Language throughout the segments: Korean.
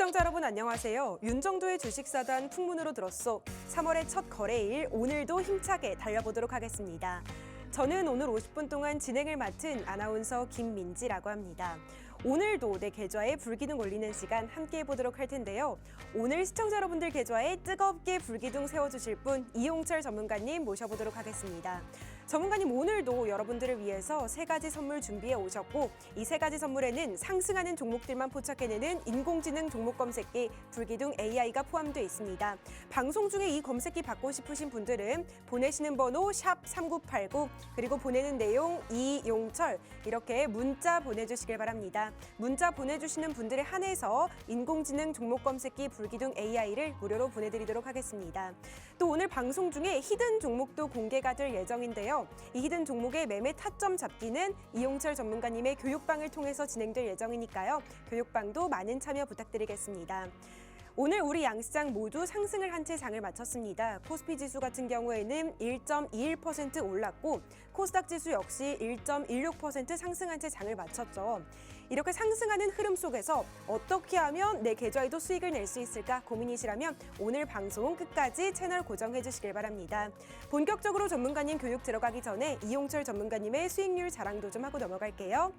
시청자 여러분 안녕하세요. 윤정도의 주식사단 풍문으로 들었소. 3월의 첫 거래일 오늘도 힘차게 달려보도록 하겠습니다. 저는 오늘 50분 동안 진행을 맡은 아나운서 김민지라고 합니다. 오늘도 내 계좌에 불기둥 올리는 시간 함께 해보도록 할 텐데요. 오늘 시청자 여러분들 계좌에 뜨겁게 불기둥 세워주실 분 이용철 전문가님 모셔보도록 하겠습니다. 전문가님 오늘도 여러분들을 위해서 3가지 선물 준비해 오셨고 이 3가지 선물에는 상승하는 종목들만 포착해내는 인공지능 종목 검색기 불기둥 AI가 포함되어 있습니다. 방송 중에 이 검색기 받고 싶으신 분들은 보내시는 번호 샵 3989 그리고 보내는 내용 이용철 이렇게 문자 보내주시길 바랍니다. 문자 보내주시는 분들에 한해서 인공지능 종목 검색기 불기둥 AI를 무료로 보내드리도록 하겠습니다. 또 오늘 방송 중에 히든 종목도 공개가 될 예정인데요. 이 히든 종목의 매매 타점 잡기는 이용철 전문가님의 교육방을 통해서 진행될 예정이니까요. 교육방도 많은 참여 부탁드리겠습니다. 오늘 우리 양시장 모두 상승을 한 채 장을 마쳤습니다. 코스피 지수 같은 경우에는 1.21% 올랐고 코스닥 지수 역시 1.16% 상승한 채 장을 마쳤죠. 이렇게 상승하는 흐름 속에서 어떻게 하면 내 계좌에도 수익을 낼 수 있을까 고민이시라면 오늘 방송 끝까지 채널 고정해 주시길 바랍니다. 본격적으로 전문가님 교육 들어가기 전에 이용철 전문가님의 수익률 자랑도 좀 하고 넘어갈게요.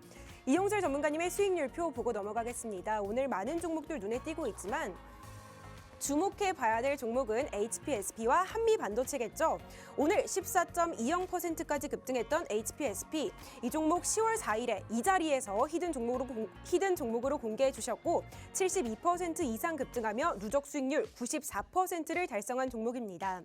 이용철 전문가님의 수익률표 보고 넘어가겠습니다. 오늘 많은 종목들 눈에 띄고 있지만 주목해 봐야 될 종목은 HPSP와 한미반도체겠죠. 오늘 14.20%까지 급등했던 HPSP. 이 종목 10월 4일에 이 자리에서 히든 종목으로 공개해 주셨고 72% 이상 급등하며 누적 수익률 94%를 달성한 종목입니다.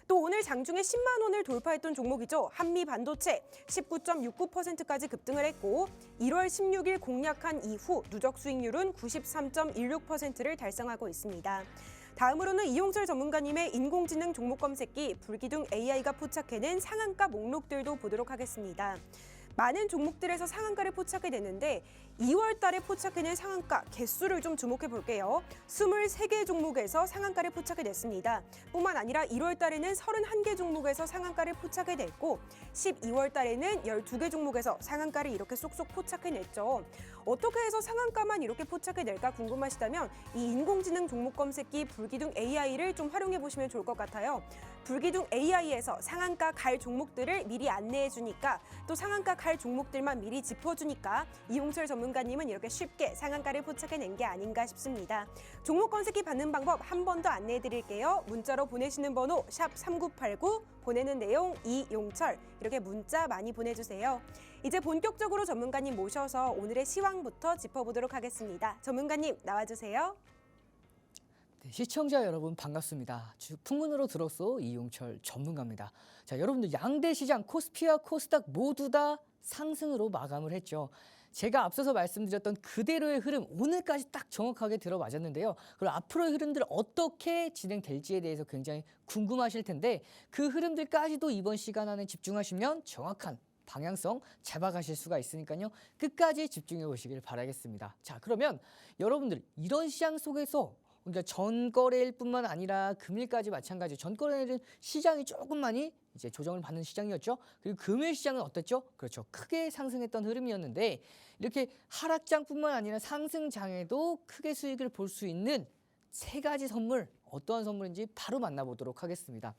또 오늘 장중에 10만 원을 돌파했던 종목이죠. 한미반도체 19.69%까지 급등을 했고 1월 16일 공략한 이후 누적 수익률은 93.16%를 달성하고 있습니다. 다음으로는 이용철 전문가님의 인공지능 종목 검색기 불기둥 AI가 포착해낸 상한가 목록들도 보도록 하겠습니다. 많은 종목들에서 상한가를 포착해 냈는데 2월 달에 포착해낸 상한가 개수를 좀 주목해 볼게요. 23개 종목에서 상한가를 포착해 냈습니다. 뿐만 아니라 1월 달에는 31개 종목에서 상한가를 포착해 냈고 12월 달에는 12개 종목에서 상한가를 이렇게 쏙쏙 포착해 냈죠. 어떻게 해서 상한가만 이렇게 포착해 낼까 궁금하시다면 이 인공지능 종목 검색기 불기둥 AI를 좀 활용해 보시면 좋을 것 같아요. 불기둥 AI에서 상한가 갈 종목들을 미리 안내해 주니까 또 상한가 갈 종목들만 미리 짚어주니까 이용철 전문가님은 이렇게 쉽게 상한가를 포착해낸 게 아닌가 싶습니다. 종목 검색기 받는 방법 한 번 더 안내해 드릴게요. 문자로 보내시는 번호 샵 3989 보내는 내용 이용철 이렇게 문자 많이 보내주세요. 이제 본격적으로 전문가님 모셔서 오늘의 시황부터 짚어보도록 하겠습니다. 전문가님 나와주세요. 네, 시청자 여러분 반갑습니다. 풍문으로 들었소 이용철 전문가입니다. 자, 여러분들 양대 시장 코스피와 코스닥 모두 다 상승으로 마감을 했죠. 제가 앞서서 말씀드렸던 그대로의 흐름 오늘까지 딱 정확하게 들어맞았는데요. 그리고 앞으로의 흐름들 어떻게 진행될지에 대해서 굉장히 궁금하실 텐데 그 흐름들까지도 이번 시간 안에 집중하시면 정확한 방향성 잡아가실 수가 있으니까요. 끝까지 집중해 보시길 바라겠습니다. 자, 그러면 여러분들 이런 시장 속에서 그러니까 전거래일 뿐만 아니라 금일까지 마찬가지. 전거래일은 시장이 조금 많이 이제 조정을 받는 시장이었죠. 그리고 금일 시장은 어땠죠? 그렇죠. 크게 상승했던 흐름이었는데 이렇게 하락장뿐만 아니라 상승장에도 크게 수익을 볼 수 있는 3가지 선물 어떠한 선물인지 바로 만나보도록 하겠습니다.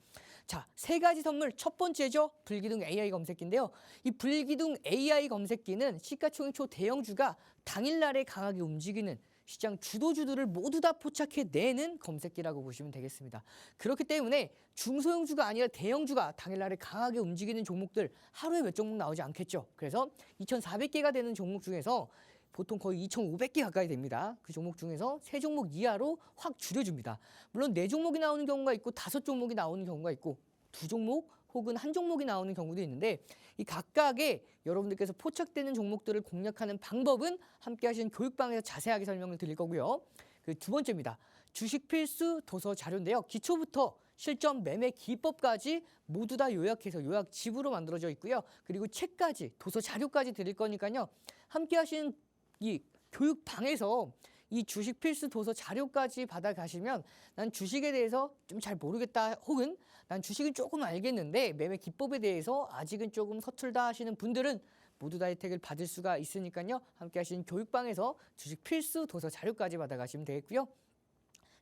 자, 3가지 선물 첫 번째죠. 불기둥 AI 검색기인데요. 이 불기둥 AI 검색기는 시가총액 초대형주가 당일날에 강하게 움직이는 시장 주도주들을 모두 다 포착해내는 검색기라고 보시면 되겠습니다. 그렇기 때문에 중소형주가 아니라 대형주가 당일날에 강하게 움직이는 종목들 하루에 몇 종목 나오지 않겠죠. 그래서 2,400개가 되는 종목 중에서 보통 거의 2,500개 가까이 됩니다. 그 종목 중에서 3종목 이하로 확 줄여줍니다. 물론 4종목이 나오는 경우가 있고 5종목이 나오는 경우가 있고 2종목 혹은 1종목이 나오는 경우도 있는데 이 각각의 여러분들께서 포착되는 종목들을 공략하는 방법은 함께 하시는 교육방에서 자세하게 설명을 드릴 거고요. 그 2번째입니다. 주식 필수 도서 자료인데요. 기초부터 실전 매매 기법까지 모두 다 요약해서 요약집으로 만들어져 있고요. 그리고 책까지 도서 자료까지 드릴 거니까요. 함께 하시는 이 교육방에서 이 주식 필수 도서 자료까지 받아가시면 난 주식에 대해서 좀 잘 모르겠다 혹은 난 주식은 조금 알겠는데 매매 기법에 대해서 아직은 조금 서툴다 하시는 분들은 모두 다 혜택을 받을 수가 있으니까요. 함께 하시는 교육방에서 주식 필수 도서 자료까지 받아가시면 되겠고요.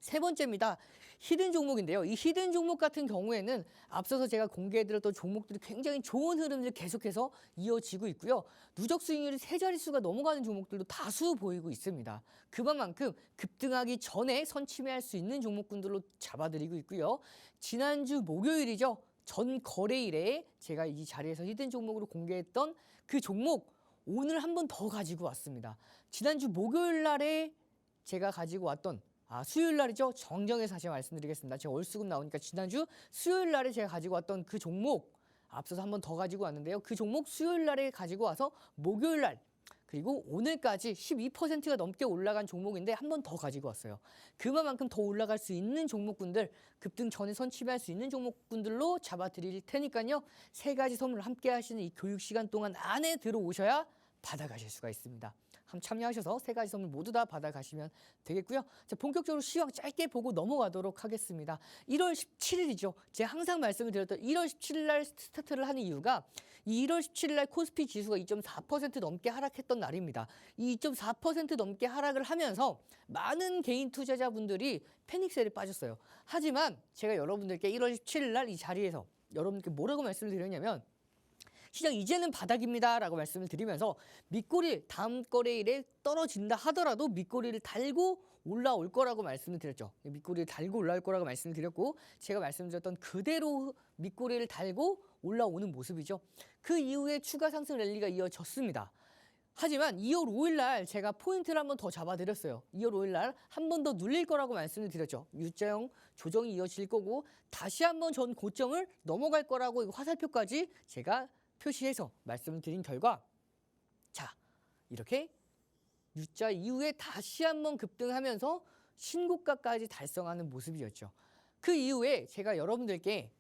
세 번째입니다. 히든 종목인데요. 이 히든 종목 같은 경우에는 앞서서 제가 공개해드렸던 종목들이 굉장히 좋은 흐름을 계속해서 이어지고 있고요. 누적 수익률이 세 자릿수가 넘어가는 종목들도 다수 보이고 있습니다. 그만큼 급등하기 전에 선취매할 수 있는 종목군들로 잡아드리고 있고요. 지난주 목요일이죠. 전 거래일에 제가 이 자리에서 히든 종목으로 공개했던 그 종목 오늘 한 번 더 가지고 왔습니다. 지난주 목요일 날에 제가 가지고 왔던 수요일 날이죠. 정정해서 다시 말씀드리겠습니다. 제가 월수금 나오니까 지난주 수요일 날에 제가 가지고 왔던 그 종목 앞서서 한 번 더 가지고 왔는데요. 그 종목 수요일 날에 가지고 와서 목요일 날 그리고 오늘까지 12%가 넘게 올라간 종목인데 한 번 더 가지고 왔어요. 그만큼 더 올라갈 수 있는 종목군들, 급등 전에 선취할 수 있는 종목군들로 잡아드릴 테니까요. 세 가지 선물 함께 하시는 이 교육 시간 동안 안에 들어오셔야 받아가실 수가 있습니다. 한번 참여하셔서 세 가지 선물 모두 다 받아가시면 되겠고요. 자, 본격적으로 시황 짧게 보고 넘어가도록 하겠습니다. 1월 17일이죠. 제가 항상 말씀을 드렸던 1월 17일 날 스타트를 하는 이유가 이 1월 17일 날 코스피 지수가 2.4% 넘게 하락했던 날입니다. 이 2.4% 넘게 하락을 하면서 많은 개인 투자자분들이 패닉셀에 빠졌어요. 하지만 제가 여러분들께 1월 17일 날 이 자리에서 여러분들께 뭐라고 말씀을 드렸냐면 시장 이제는 바닥입니다 라고 말씀을 드리면서 밑꼬리 다음 거래일에 떨어진다 하더라도 밑꼬리를 달고 올라올 거라고 말씀을 드렸죠. 밑꼬리를 달고 올라올 거라고 말씀을 드렸고 제가 말씀드렸던 그대로 밑꼬리를 달고 올라오는 모습이죠. 그 이후에 추가 상승 랠리가 이어졌습니다. 하지만 2월 5일 날 제가 포인트를 한 번 더 잡아드렸어요. 2월 5일 날 한 번 더 눌릴 거라고 말씀을 드렸죠. U자형 조정이 이어질 거고 다시 한번 전 고점을 넘어갈 거라고 화살표까지 제가 표시해서 말씀을 드린 결과 자 이렇게 U자 이후에 다시 한번 급등하면서 신고가까지 달성하는 모습이었죠. 그 이후에 제가 여러분들께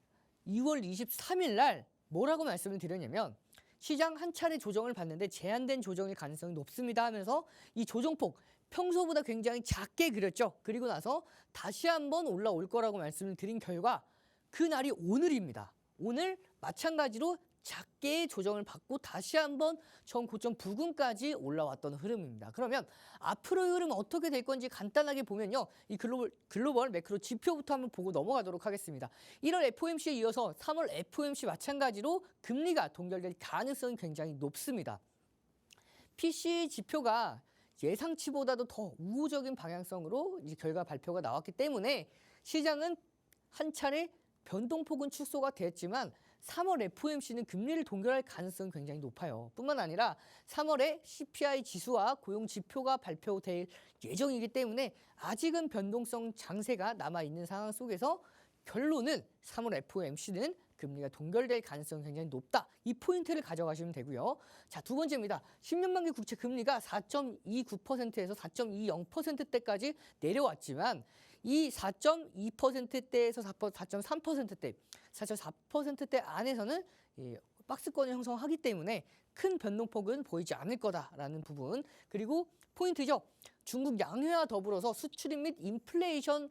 2월 23일 날 뭐라고 말씀을 드렸냐면 시장 한 차례 조정을 받는데 제한된 조정일 가능성이 높습니다 하면서 이 조정폭 평소보다 굉장히 작게 그렸죠. 그리고 나서 다시 한번 올라올 거라고 말씀을 드린 결과 그날이 오늘입니다. 오늘 마찬가지로 작게 조정을 받고 다시 한번 전 고점 부근까지 올라왔던 흐름입니다. 그러면 앞으로의 흐름 어떻게 될 건지 간단하게 보면요. 이 글로벌 매크로 지표부터 한번 보고 넘어가도록 하겠습니다. 1월 FOMC에 이어서 3월 FOMC 마찬가지로 금리가 동결될 가능성이 굉장히 높습니다. PCE 지표가 예상치보다도 더 우호적인 방향성으로 이제 결과 발표가 나왔기 때문에 시장은 한 차례 변동폭은 축소가 됐지만 3월 FOMC는 금리를 동결할 가능성이 굉장히 높아요. 뿐만 아니라 3월에 CPI 지수와 고용 지표가 발표될 예정이기 때문에 아직은 변동성 장세가 남아있는 상황 속에서 결론은 3월 FOMC는 금리가 동결될 가능성이 굉장히 높다. 이 포인트를 가져가시면 되고요. 자, 두 번째입니다. 10년 만기 국채 금리가 4.29%에서 4.20%대까지 내려왔지만 이 4.2%대에서 4.3%대, 4.4%대 안에서는 박스권을 형성하기 때문에 큰 변동폭은 보이지 않을 거다라는 부분. 그리고 포인트죠. 중국 양회와 더불어서 수출입 및 인플레이션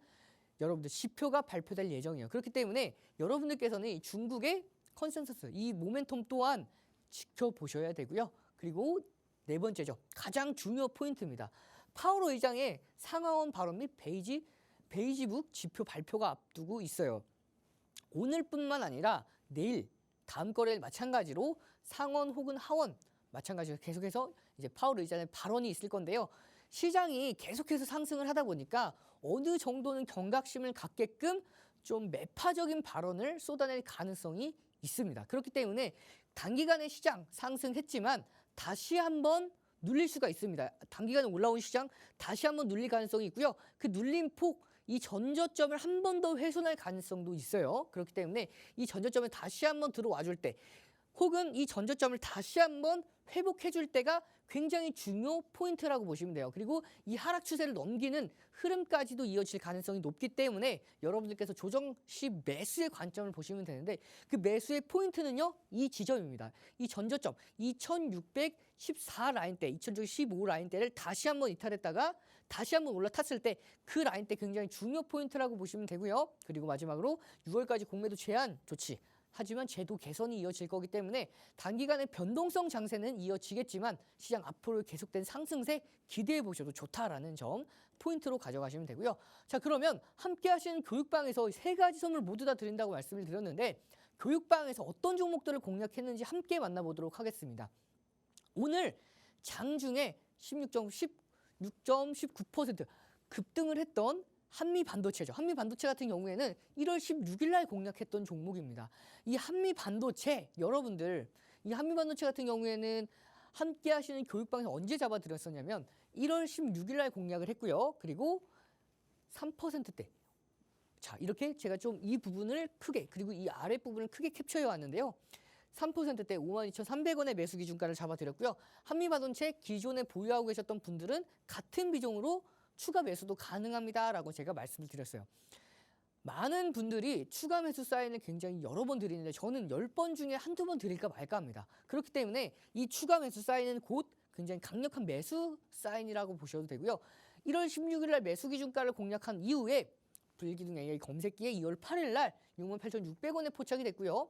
여러분들 지표가 발표될 예정이에요. 그렇기 때문에 여러분들께서는 이 중국의 컨센서스, 이 모멘텀 또한 지켜보셔야 되고요. 그리고 네 번째죠. 가장 중요 포인트입니다. 파월 의장의 상하원 발언 및 베이지북 지표 발표가 앞두고 있어요. 오늘뿐만 아니라 내일 다음 거래일 마찬가지로 상원 혹은 하원 마찬가지로 계속해서 이제 파월 의장의 발언이 있을 건데요. 시장이 계속해서 상승을 하다 보니까 어느 정도는 경각심을 갖게끔 좀 매파적인 발언을 쏟아낼 가능성이 있습니다. 그렇기 때문에 단기간에 시장 상승했지만 다시 한번 눌릴 수가 있습니다. 단기간에 올라온 시장 다시 한번 눌릴 가능성이 있고요. 그 눌린 폭, 이 전저점을 한 번 더 훼손할 가능성도 있어요. 그렇기 때문에 이 전저점에 다시 한번 들어와 줄 때 혹은 이 전저점을 다시 한번 회복해 줄 때가 굉장히 중요 포인트라고 보시면 돼요. 그리고 이 하락 추세를 넘기는 흐름까지도 이어질 가능성이 높기 때문에 여러분들께서 조정 시 매수의 관점을 보시면 되는데 그 매수의 포인트는요. 이 지점입니다. 이 전저점 2614 라인대, 2615 라인대를 다시 한번 이탈했다가 다시 한번 올라탔을 때 그 라인대 굉장히 중요 포인트라고 보시면 되고요. 그리고 마지막으로 6월까지 공매도 제한 조치 하지만 제도 개선이 이어질 거기 때문에 단기간의 변동성 장세는 이어지겠지만 시장 앞으로 계속된 상승세 기대해 보셔도 좋다라는 점 포인트로 가져가시면 되고요. 자, 그러면 함께 하시는 교육방에서 세 가지 선물 모두 다 드린다고 말씀을 드렸는데 교육방에서 어떤 종목들을 공략했는지 함께 만나보도록 하겠습니다. 오늘 장중에 16.19% 급등을 했던 한미반도체죠. 한미반도체 같은 경우에는 1월 16일 날 공략했던 종목입니다. 이 한미반도체 여러분들 이 한미반도체 같은 경우에는 함께 하시는 교육방에서 언제 잡아드렸었냐면 1월 16일 날 공략을 했고요. 그리고 3%대. 자, 이렇게 제가 좀 이 부분을 크게 그리고 이 아랫부분을 크게 캡처해 왔는데요. 3%대 52,300원의 매수 기준가를 잡아드렸고요. 한미반도체 기존에 보유하고 계셨던 분들은 같은 비중으로 추가 매수도 가능합니다라고 제가 말씀을 드렸어요. 많은 분들이 추가 매수 사인을 굉장히 여러 번 드리는데 저는 10번 중에 한두 번 드릴까 말까 합니다. 그렇기 때문에 이 추가 매수 사인은 곧 굉장히 강력한 매수 사인이라고 보셔도 되고요. 1월 16일 날 매수 기준가를 공략한 이후에 불기둥 AI 검색기에 2월 8일 날 68,600원에 포착이 됐고요.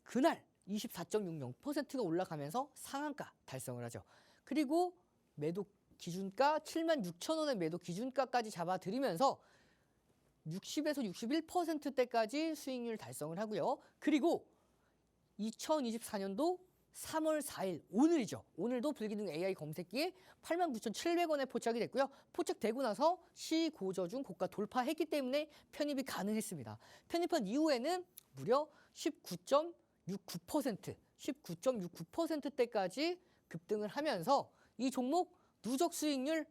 그날 24.60%가 올라가면서 상한가 달성을 하죠. 그리고 매도 기준가 76,000원의 매도 기준가까지 잡아드리면서 60에서 61%대까지 수익률 달성을 하고요. 그리고 2024년도 3월 4일 오늘이죠. 오늘도 불기둥 AI 검색기에 89,700원에 포착이 됐고요. 포착되고 나서 시고저중 고가 돌파했기 때문에 편입이 가능했습니다. 편입한 이후에는 무려 19.69%대까지 급등을 하면서 이 종목 누적 수익률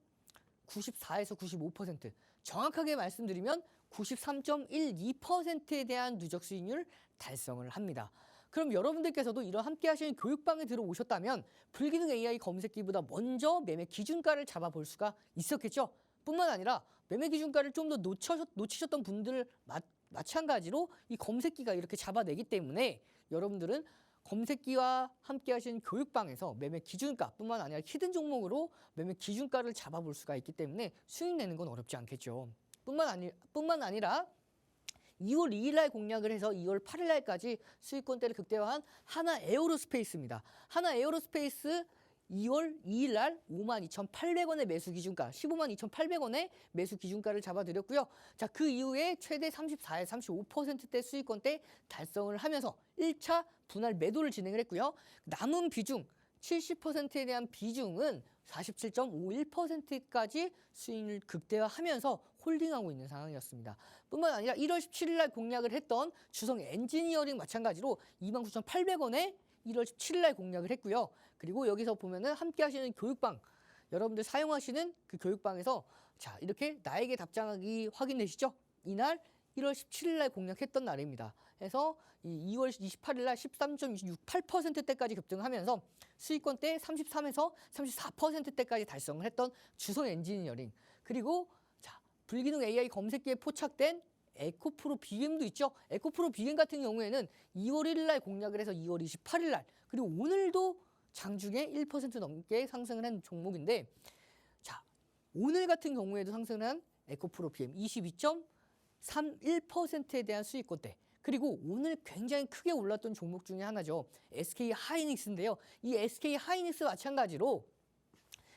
94에서 95%, 정확하게 말씀드리면 93.12%에 대한 누적 수익률 달성을 합니다. 그럼 여러분들께서도 이런 함께 하시는 교육방에 들어오셨다면 불기둥 AI 검색기보다 먼저 매매 기준가를 잡아볼 수가 있었겠죠. 뿐만 아니라 매매 기준가를 좀 더 놓치셨던 분들 마찬가지로 이 검색기가 이렇게 잡아내기 때문에 여러분들은 검색기와 함께 하시는 교육방에서 매매 기준가뿐만 아니라 히든 종목으로 매매 기준가를 잡아볼 수가 있기 때문에 수익 내는 건 어렵지 않겠죠. 뿐만 아니라 2월 2일 날 공략을 해서 2월 8일 날까지 수익권대를 극대화한 하나 에어로스페이스입니다. 하나 에어로스페이스 2월 2일 날 52,800원의 매수 기준가, 152,800원의 매수 기준가를 잡아드렸고요. 자, 그 이후에 최대 34에서 35%대 수익권대 달성을 하면서 1차 분할 매도를 진행을 했고요. 남은 비중 70%에 대한 비중은 47.51%까지 수익률 극대화하면서 홀딩하고 있는 상황이었습니다. 뿐만 아니라 1월 17일 날 공략을 했던 주성 엔지니어링 마찬가지로 29,800원에 1월 17일 날 공략을 했고요. 그리고 여기서 보면은 함께 하시는 교육방, 여러분들 사용하시는 그 교육방에서 자, 이렇게 나에게 답장하기 확인되시죠? 이날 1월 17일 날 공략했던 날입니다. 그래서 2월 28일 날 13.68%대까지 급등하면서 수익권대 33에서 34%대까지 달성을 했던 주성 엔지니어링. 그리고 자, 불기둥 AI 검색기에 포착된 에코프로 BM도 있죠. 에코프로 BM 같은 경우에는 2월 1일 날 공략을 해서 2월 28일 날 그리고 오늘도 장중에 1% 넘게 상승을 한 종목인데 자, 오늘 같은 경우에도 상승을 한 에코프로 BM 22.31%에 대한 수익권대 그리고 오늘 굉장히 크게 올랐던 종목 중에 하나죠. SK 하이닉스인데요. 이 SK 하이닉스 마찬가지로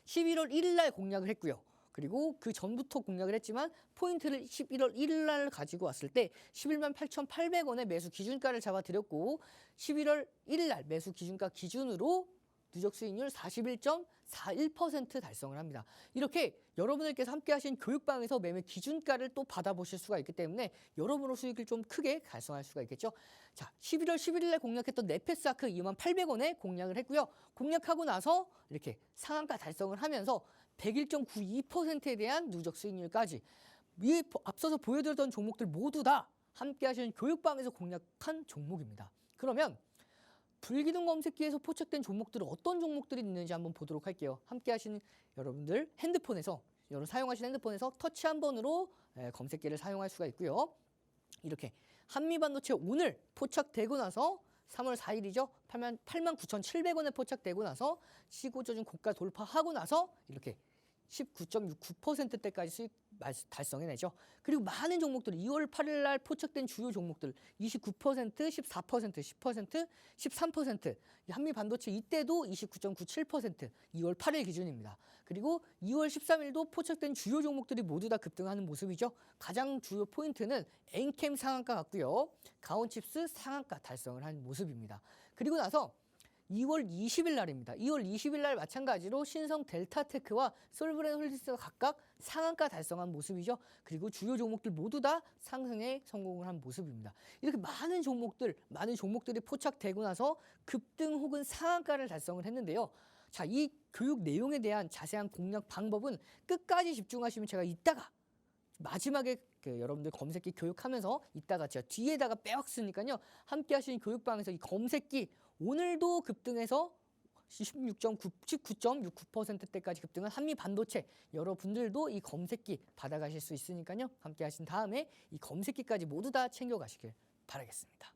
11월 1일 날 공략을 했고요. 그리고 그 전부터 공략을 했지만 포인트를 11월 1일 날 가지고 왔을 때 11만 8,800원의 매수 기준가를 잡아드렸고 11월 1일 날 매수 기준가 기준으로 누적 수익률 41.41% 달성을 합니다. 이렇게 여러분들께서 함께 하신 교육방에서 매매 기준가를 또 받아보실 수가 있기 때문에 여러분의 수익을 좀 크게 달성할 수가 있겠죠. 자, 11월 11일 날 공략했던 네페스아크 28,800원에 공략을 했고요. 공략하고 나서 이렇게 상한가 달성을 하면서 101.92%에 대한 누적 수익률까지 이 앞서서 보여드렸던 종목들 모두 다 함께 하시는 교육방에서 공략한 종목입니다. 그러면 불기둥 검색기에서 포착된 종목들은 어떤 종목들이 있는지 한번 보도록 할게요. 함께 하시는 여러분들 핸드폰에서 사용하시는 핸드폰에서 터치 한 번으로 검색기를 사용할 수가 있고요. 이렇게 한미반도체 오늘 포착되고 나서 3월 4일이죠. 89,700원에 포착되고 나서 시고저중 고가 돌파하고 나서 이렇게 19.69%대까지 수익 달성해내죠. 그리고 많은 종목들 2월 8일 날 포착된 주요 종목들 29%, 14%, 10%, 13% 한미 반도체 이때도 29.97% 2월 8일 기준입니다. 그리고 2월 13일도 포착된 주요 종목들이 모두 다 급등하는 모습이죠. 가장 주요 포인트는 엔캠 상한가 같고요. 가온칩스 상한가 달성을 한 모습입니다. 그리고 나서 2월 20일 날입니다. 2월 20일 날 마찬가지로 신성 델타테크와 솔브렌 홀디스가 각각 상한가 달성한 모습이죠. 그리고 주요 종목들 모두 다 상승에 성공을 한 모습입니다. 이렇게 많은 종목들이 포착되고 나서 급등 혹은 상한가를 달성을 했는데요. 자, 이 교육 내용에 대한 자세한 공략 방법은 끝까지 집중하시면 제가 이따가 마지막에 여러분들 검색기 교육하면서 이따가 제가 뒤에다가 빼왔으니까요. 함께 하시는 교육방에서 이 검색기 오늘도 급등해서 19.69%대까지 급등한 한미 반도체 여러분들도 이 검색기 받아가실 수 있으니까요. 함께 하신 다음에 이 검색기까지 모두 다 챙겨가시길 바라겠습니다.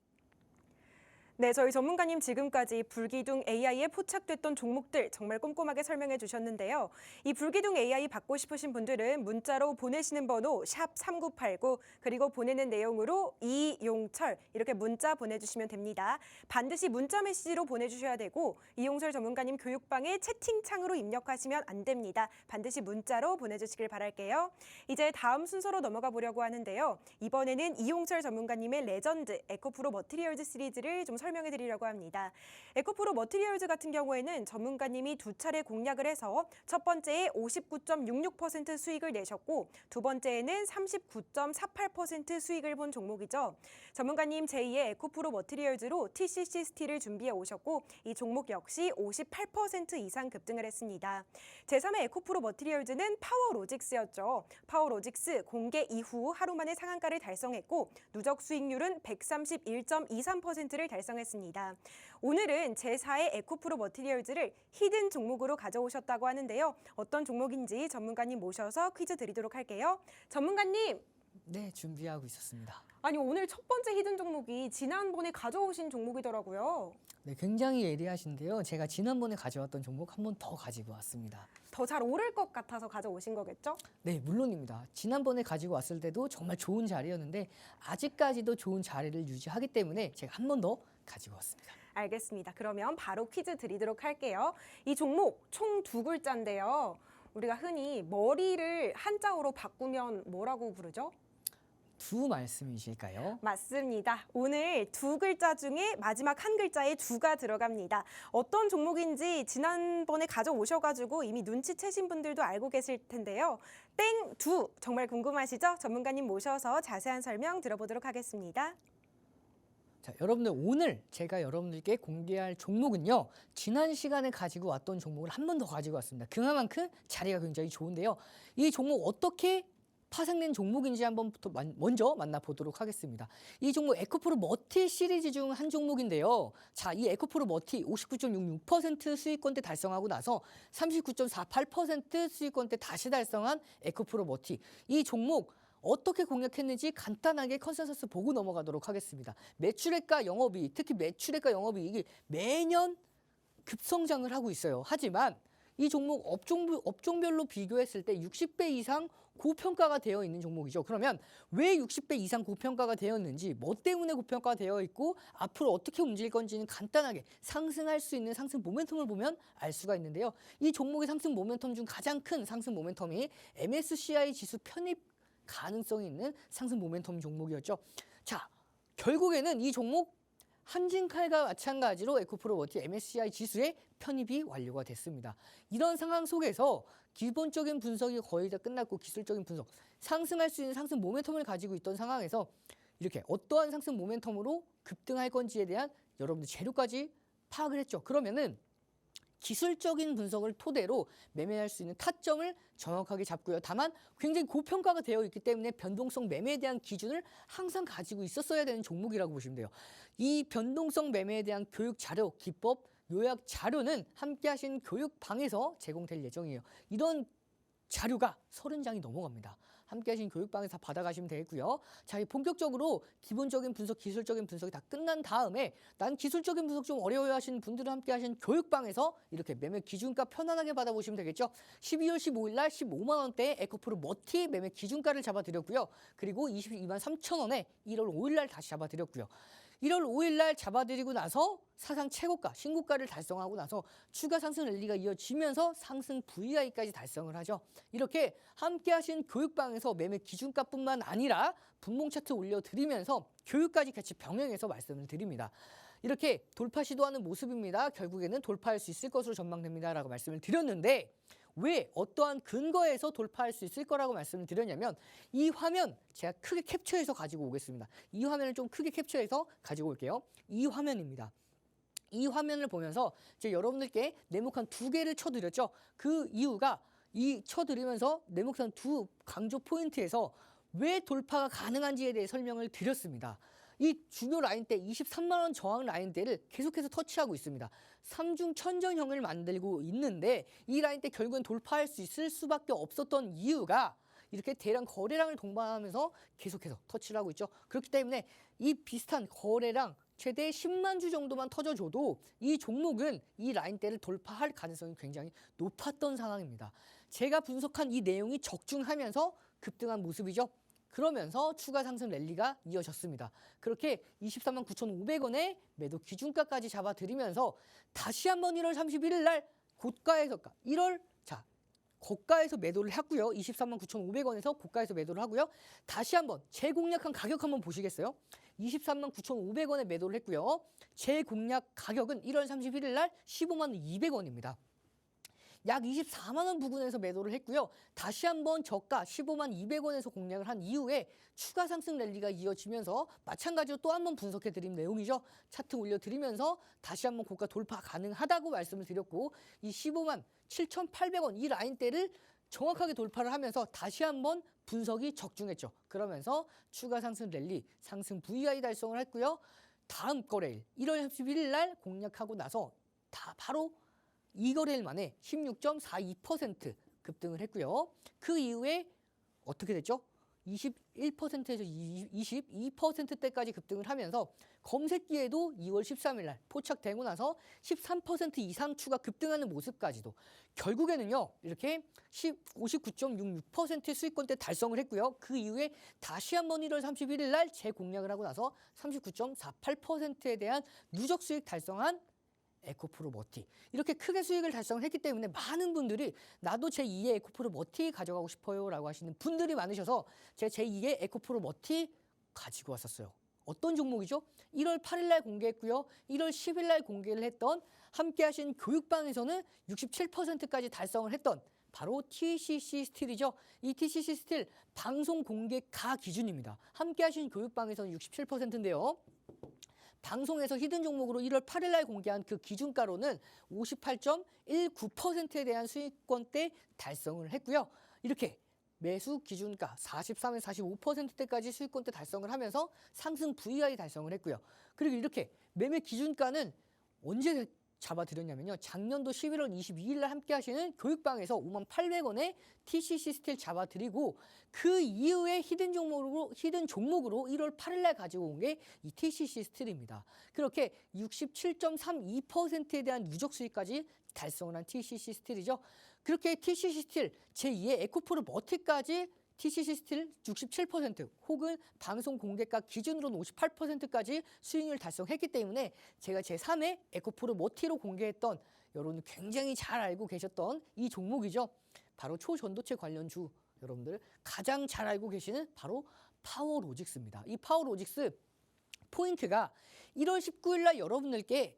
네, 저희 전문가님 지금까지 불기둥 AI에 포착됐던 종목들 정말 꼼꼼하게 설명해 주셨는데요. 이 불기둥 AI 받고 싶으신 분들은 문자로 보내시는 번호 샵 3989 그리고 보내는 내용으로 이용철 이렇게 문자 보내주시면 됩니다. 반드시 문자 메시지로 보내주셔야 되고 이용철 전문가님 교육방에 채팅창으로 입력하시면 안 됩니다. 반드시 문자로 보내주시길 바랄게요. 이제 다음 순서로 넘어가 보려고 하는데요. 이번에는 이용철 전문가님의 레전드 에코프로 머티리얼즈 시리즈를 좀 설명해 드리려고 합니다. 에코프로 머티리얼즈 같은 경우에는 전문가님이 두 차례 공략을 해서 첫 번째에 59.66% 수익을 내셨고 두 번째에는 39.48% 수익을 본 종목이죠. 전문가님 제2의 에코프로 머티리얼즈로 TCC 스틸을 준비해 오셨고 이 종목 역시 58% 이상 급등을 했습니다. 제3의 에코프로 머티리얼즈는 파워로직스였죠. 파워로직스 공개 이후 하루 만에 상한가를 달성했고 누적 수익률은 131.23%를 달성했습니다. 오늘은 제4의 에코프로 머티리얼즈를 히든 종목으로 가져오셨다고 하는데요. 어떤 종목인지 전문가님 모셔서 퀴즈 드리도록 할게요. 전문가님! 네, 준비하고 있었습니다. 아니 오늘 첫 번째 히든 종목이 지난번에 가져오신 종목이더라고요. 네, 굉장히 예리하신데요. 제가 지난번에 가져왔던 종목 한 번 더 가지고 왔습니다. 더 잘 오를 것 같아서 가져오신 거겠죠? 네, 물론입니다. 지난번에 가지고 왔을 때도 정말 좋은 자리였는데 아직까지도 좋은 자리를 유지하기 때문에 제가 한 번 더 가지고 왔습니다. 알겠습니다. 그러면 바로 퀴즈 드리도록 할게요. 이 종목 총 두 글자인데요. 우리가 흔히 머리를 한자어로 바꾸면 뭐라고 부르죠? 두 말씀이실까요? 맞습니다. 오늘 두 글자 중에 마지막 한 글자에 두가 들어갑니다. 어떤 종목인지 지난번에 가져오셔가지고 이미 눈치채신 분들도 알고 계실 텐데요. 땡, 두 정말 궁금하시죠? 전문가님 모셔서 자세한 설명 들어보도록 하겠습니다. 자, 여러분들 오늘 제가 여러분들께 공개할 종목은요. 지난 시간에 가지고 왔던 종목을 한 번 더 가지고 왔습니다. 그만큼 자리가 굉장히 좋은데요. 이 종목 어떻게 파생된 종목인지 한번 먼저 만나보도록 하겠습니다. 이 종목 에코프로 머티 시리즈 중 한 종목인데요. 자, 이 에코프로 머티 59.66% 수익권대 달성하고 나서 39.48% 수익권대 다시 달성한 에코프로 머티. 이 종목 어떻게 공략했는지 간단하게 컨센서스 보고 넘어가도록 하겠습니다. 매출액과 영업이익, 특히 매출액과 영업이익이 매년 급성장을 하고 있어요. 하지만 이 종목 업종별로 비교했을 때 60배 이상 고평가가 되어 있는 종목이죠. 그러면 왜 60배 이상 고평가가 되었는지, 뭐 때문에 고평가가 되어 있고 앞으로 어떻게 움직일 건지는 간단하게 상승할 수 있는 상승 모멘텀을 보면 알 수가 있는데요. 이 종목의 상승 모멘텀 중 가장 큰 상승 모멘텀이 MSCI 지수 편입 가능성이 있는 상승 모멘텀 종목이었죠. 자, 결국에는 이 종목 한진칼과 마찬가지로 에코프로 머티 MSCI 지수에 편입이 완료가 됐습니다. 이런 상황 속에서 기본적인 분석이 거의 다 끝났고 기술적인 분석, 상승할 수 있는 상승 모멘텀을 가지고 있던 상황에서 이렇게 어떠한 상승 모멘텀으로 급등할 건지에 대한 여러분들 재료까지 파악을 했죠. 그러면은 기술적인 분석을 토대로 매매할 수 있는 타점을 정확하게 잡고요. 다만 굉장히 고평가가 되어 있기 때문에 변동성 매매에 대한 기준을 항상 가지고 있었어야 되는 종목이라고 보시면 돼요. 이 변동성 매매에 대한 교육 자료, 기법, 요약 자료는 함께 하신 교육방에서 제공될 예정이에요. 이런 자료가 30장이 넘어갑니다. 함께 하신 교육방에서 다 받아가시면 되겠고요. 자, 이 본격적으로 기본적인 분석, 기술적인 분석이 다 끝난 다음에 난 기술적인 분석 좀 어려워하시는 분들은 함께 하신 교육방에서 이렇게 매매 기준가 편안하게 받아보시면 되겠죠. 12월 15일 날 15만 원대에 에코프로 머티 매매 기준가를 잡아드렸고요. 그리고 22만 3천 원에 1월 5일 날 다시 잡아드렸고요. 1월 5일 날 잡아드리고 나서 사상 최고가, 신고가를 달성하고 나서 추가 상승 랠리가 이어지면서 상승 VI까지 달성을 하죠. 이렇게 함께 하신 교육방에서 매매 기준가뿐만 아니라 분봉 차트 올려드리면서 교육까지 같이 병행해서 말씀을 드립니다. 이렇게 돌파 시도하는 모습입니다. 결국에는 돌파할 수 있을 것으로 전망됩니다. 라고 말씀을 드렸는데 왜 어떠한 근거에서 돌파할 수 있을 거라고 말씀을 드렸냐면 이 화면 제가 크게 캡처해서 가지고 오겠습니다. 이 화면을 좀 크게 캡처해서 가지고 올게요. 이 화면입니다. 이 화면을 보면서 제가 여러분들께 네모칸 2개를 쳐드렸죠. 그 이유가 이 쳐드리면서 네모칸 2 강조 포인트에서 왜 돌파가 가능한지에 대해 설명을 드렸습니다. 이 중요 라인대 23만 원 저항 라인대를 계속해서 터치하고 있습니다. 삼중 천정형을 만들고 있는데 이 라인대 결국엔 돌파할 수 있을 수밖에 없었던 이유가 이렇게 대량 거래량을 동반하면서 계속해서 터치를 하고 있죠. 그렇기 때문에 이 비슷한 거래량 최대 10만 주 정도만 터져줘도 이 종목은 이 라인대를 돌파할 가능성이 굉장히 높았던 상황입니다. 제가 분석한 이 내용이 적중하면서 급등한 모습이죠. 그러면서 추가 상승 랠리가 이어졌습니다. 그렇게 24만 9,500원에 매도 기준가까지 잡아드리면서 다시 한번 1월 31일 날 고가에서 매도를 했고요. 23만 9,500원에서 고가에서 매도를 하고요. 다시 한번 재공략한 가격 한번 보시겠어요? 23만 9,500원에 매도를 했고요. 재공략 가격은 1월 31일 날 15만 200원입니다. 약 24만 원 부근에서 매도를 했고요. 다시 한번 저가 15만 200원에서 공략을 한 이후에 추가 상승 랠리가 이어지면서 마찬가지로 또 한번 분석해 드린 내용이죠. 차트 올려드리면서 다시 한번 고가 돌파 가능하다고 말씀을 드렸고 이 15만 7,800원 이 라인대를 정확하게 돌파를 하면서 다시 한번 분석이 적중했죠. 그러면서 추가 상승 랠리, 상승 VI 달성을 했고요. 다음 거래일 1월 31일 날 공략하고 나서 바로 이 거래일 만에 16.42% 급등을 했고요. 그 이후에 어떻게 됐죠? 21%에서 22%대까지 급등을 하면서 검색기에도 2월 13일 날 포착되고 나서 13% 이상 추가 급등하는 모습까지도 결국에는요. 이렇게 59.66% 수익권대 달성을 했고요. 그 이후에 다시 한번 1월 31일 날 재공략을 하고 나서 39.48%에 대한 누적 수익 달성한 에코프로 머티 이렇게 크게 수익을 달성했기 때문에 많은 분들이 나도 제2의 에코프로 머티 가져가고 싶어요 라고 하시는 분들이 많으셔서 제가 제2의 에코프로 머티 가지고 왔었어요. 어떤 종목이죠? 1월 8일 날 공개했고요. 1월 10일 날 공개를 했던 함께 하신 교육방에서는 67%까지 달성을 했던 바로 TCC 스틸이죠. 이 TCC 스틸 방송 공개가 기준입니다. 함께 하신 교육방에서는 67%인데요. 방송에서 히든 종목으로 1월 8일 날 공개한 그 기준가로는 58.19%에 대한 수익권대 달성을 했고요. 이렇게 매수 기준가 43에서 45%대까지 수익권대 달성을 하면서 상승 VI 달성을 했고요. 그리고 이렇게 매매 기준가는 언제 잡아드렸냐면요. 작년도 11월 22일 날 함께 하시는 교육방에서 5만 800원에 TCC 스틸 잡아드리고 그 이후에 히든 종목으로 1월 8일 날 가지고 온 게 이 TCC 스틸입니다. 그렇게 67.32%에 대한 누적 수익까지 달성을 한 TCC 스틸이죠. 그렇게 TCC 스틸 제2의 에코프로 머티까지 TCC 스틸 67% 혹은 방송 공개가 기준으로는 58%까지 수익률 달성했기 때문에 제가 제3의 에코프로 머티로 공개했던 여러분 굉장히 잘 알고 계셨던 이 종목이죠. 바로 초전도체 관련주 여러분들 가장 잘 알고 계시는 바로 파워로직스입니다. 이 파워로직스 포인트가 1월 19일 날 여러분들께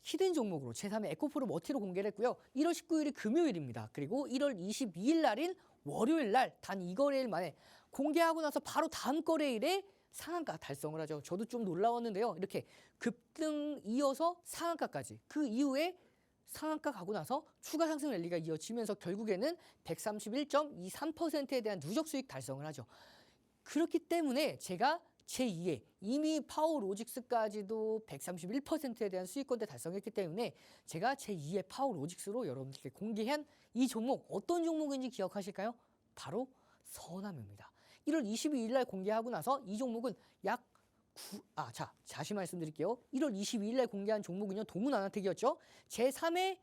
히든 종목으로 제3의 에코프로 머티로 공개를 했고요. 1월 19일이 금요일입니다. 그리고 1월 22일 날인 월요일 날 단 2거래일 만에 공개하고 나서 바로 다음 거래일에 상한가 달성을 하죠. 저도 좀 놀라웠는데요. 이렇게 급등 이어서 상한가까지 그 이후에 상한가 가고 나서 추가 상승 랠리가 이어지면서 결국에는 131.23%에 대한 누적 수익 달성을 하죠. 그렇기 때문에 제가 제2의 이미 파워로직스까지도 131%에 대한 수익권대 달성했기 때문에 제가 제2의 파워로직스로 여러분들께 공개한 이 종목 어떤 종목인지 기억하실까요? 바로 서남입니다. 1월 22일 날 공개하고 나서 이 종목은 다시 말씀드릴게요. 1월 22일 날 공개한 종목은요. 동문아나텍이었죠. 제3의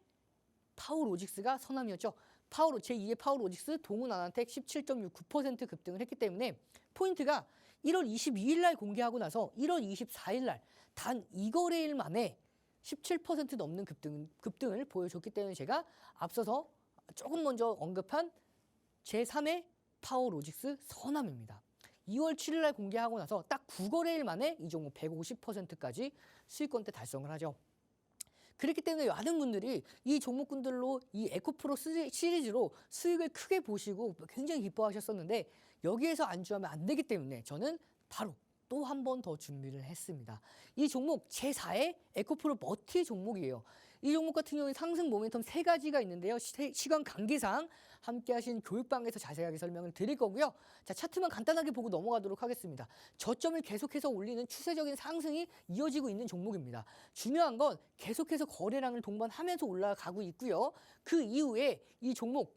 파워로직스가 서남이었죠. 제2의 파워로직스 동문아나텍 17.69% 급등을 했기 때문에 포인트가 1월 22일 날 공개하고 나서 1월 24일 날 단 2거래일 만에 17% 넘는 급등을 보여줬기 때문에 제가 앞서서 조금 먼저 언급한 제3의 파워로직스 서남입니다. 2월 7일 날 공개하고 나서 딱 9거래일 만에 이 종목 150%까지 수익권대 달성을 하죠. 그렇기 때문에 많은 분들이 이 종목군들로 이 에코프로 시리즈로 수익을 크게 보시고 굉장히 기뻐하셨었는데 여기에서 안주하면 안 되기 때문에 저는 바로 또 한 번 더 준비를 했습니다. 이 종목 제4의 에코프로 머티 종목이에요. 이 종목 같은 경우에 상승 모멘텀 3가지가 있는데요. 시간 관계상 함께 하신 교육방에서 자세하게 설명을 드릴 거고요. 자, 차트만 간단하게 보고 넘어가도록 하겠습니다. 저점을 계속해서 올리는 추세적인 상승이 이어지고 있는 종목입니다. 중요한 건 계속해서 거래량을 동반하면서 올라가고 있고요. 그 이후에 이 종목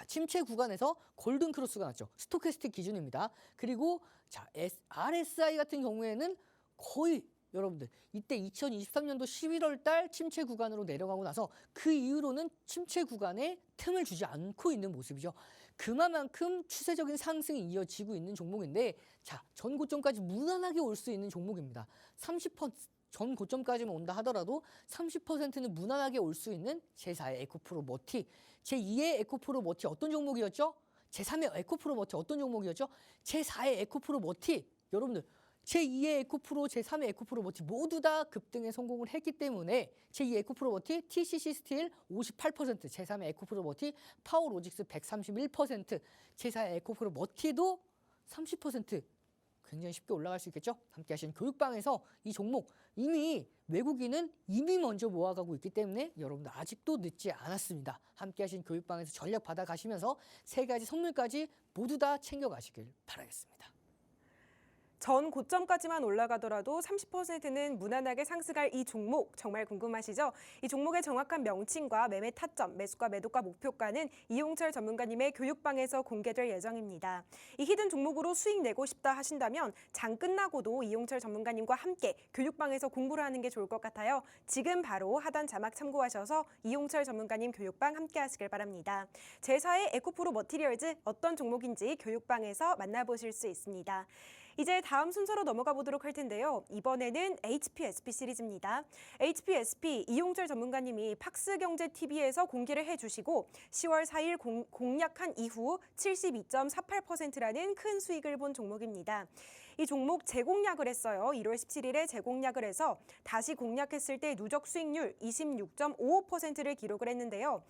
침체 구간에서 골든 크로스가 났죠. 스토캐스틱 기준입니다. 그리고 RSI 같은 경우에는 거의 여러분들 이때 2023년도 11월 달 침체 구간으로 내려가고 나서 그 이후로는 침체 구간에 틈을 주지 않고 있는 모습이죠. 그만큼 추세적인 상승이 이어지고 있는 종목인데 전 고점까지 무난하게 올 수 있는 종목입니다. 30% 전 고점까지만 온다 하더라도 30%는 무난하게 올 수 있는 제4의 에코프로 머티, 제2의 에코프로 머티 어떤 종목이었죠? 제3의 에코프로 머티 어떤 종목이었죠? 제4의 에코프로 머티 여러분들 제2의 에코프로, 제3의 에코프로 머티 모두 다 급등에 성공을 했기 때문에 제2의 에코프로 머티, TCC 스틸 58%, 제3의 에코프로 머티, 파워로직스 131%, 제4의 에코프로 머티도 30% 굉장히 쉽게 올라갈 수 있겠죠? 함께 하신 교육방에서 이 종목 이미 외국인은 이미 먼저 모아가고 있기 때문에 여러분들 아직도 늦지 않았습니다. 함께 하신 교육방에서 전략 받아가시면서 3가지 선물까지 모두 다 챙겨가시길 바라겠습니다. 전 고점까지만 올라가더라도 30%는 무난하게 상승할 이 종목 정말 궁금하시죠? 이 종목의 정확한 명칭과 매매 타점, 매수가 매도가 목표가는 이용철 전문가님의 교육방에서 공개될 예정입니다. 이 히든 종목으로 수익 내고 싶다 하신다면 장 끝나고도 이용철 전문가님과 함께 교육방에서 공부를 하는 게 좋을 것 같아요. 지금 바로 하단 자막 참고하셔서 이용철 전문가님 교육방 함께 하시길 바랍니다. 제4의 에코프로 머티리얼즈 어떤 종목인지 교육방에서 만나보실 수 있습니다. 이제 다음 순서로 넘어가 보도록 할 텐데요. 이번에는 HPSP 시리즈입니다. HPSP 이용철 전문가님이 팍스경제TV에서 공개를 해주시고 10월 4일 공략한 이후 72.48%라는 큰 수익을 본 종목입니다. 이 종목 재공략을 했어요. 1월 17일에 재공략을 해서 다시 공략했을 때 누적 수익률 26.55%를 기록을 했는데요.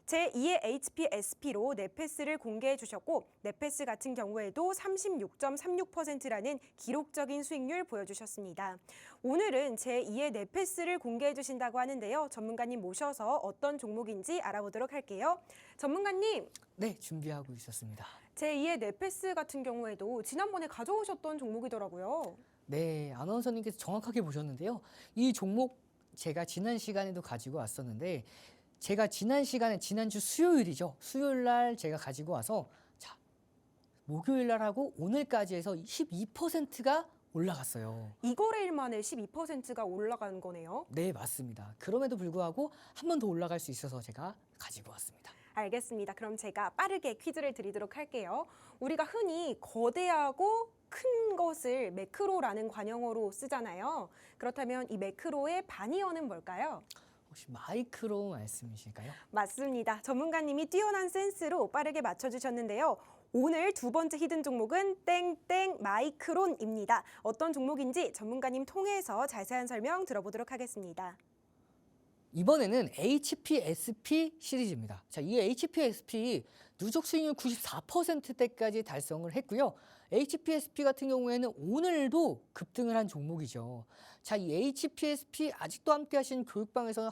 제2의 HPSP로 네페스를 공개해 주셨고 네페스 같은 경우에도 36.36%라는 기록적인 수익률 보여주셨습니다. 오늘은 제2의 네페스를 공개해 주신다고 하는데요. 전문가님 모셔서 어떤 종목인지 알아보도록 할게요. 전문가님. 네, 준비하고 있었습니다. 제2의 네페스 같은 경우에도 지난번에 가져오셨던 종목이더라고요. 네, 아나운서님께서 정확하게 보셨는데요. 이 종목 제가 지난 시간에도 가지고 왔었는데 제가 지난주 수요일이죠. 수요일 날 제가 가지고 와서 목요일 날 하고 오늘까지 해서 12%가 올라갔어요. 이거래일 만에 12%가 올라간 거네요. 네, 맞습니다. 그럼에도 불구하고 한 번 더 올라갈 수 있어서 제가 가지고 왔습니다. 알겠습니다. 그럼 제가 빠르게 퀴즈를 드리도록 할게요. 우리가 흔히 거대하고 큰 것을 매크로라는 관용어로 쓰잖아요. 그렇다면 이 매크로의 반의어는 뭘까요? 혹시 마이크로 말씀이실까요? 맞습니다. 전문가님이 뛰어난 센스로 빠르게 맞춰주셨는데요. 오늘 두 번째 히든 종목은 땡땡 마이크론입니다. 어떤 종목인지 전문가님 통해서 자세한 설명 들어보도록 하겠습니다. 이번에는 HPSP 시리즈입니다. 이 HPSP 누적 수익률 94%대까지 달성을 했고요. HPSP 같은 경우에는 오늘도 급등을 한 종목이죠. 이 HPSP 아직도 함께 하신 교육방에서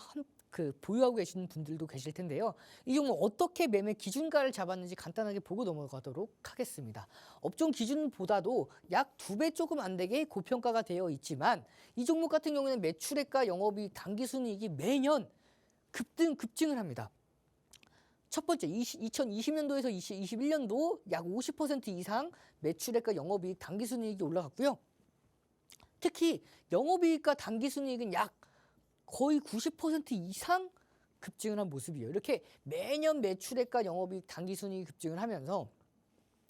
보유하고 계시는 분들도 계실 텐데요. 이 종목 어떻게 매매 기준가를 잡았는지 간단하게 보고 넘어가도록 하겠습니다. 업종 기준보다도 약 2배 조금 안 되게 고평가가 되어 있지만 이 종목 같은 경우에는 매출액과 영업이익, 당기순이익이 매년 급증을 합니다. 첫 번째 2020년도에서 2021년도 약 50% 이상 매출액과 영업이익, 당기순이익이 올라갔고요. 특히 영업이익과 당기순이익은 약 거의 90% 이상 급증을 한 모습이에요. 이렇게 매년 매출액과 영업이익, 당기순이익이 급증을 하면서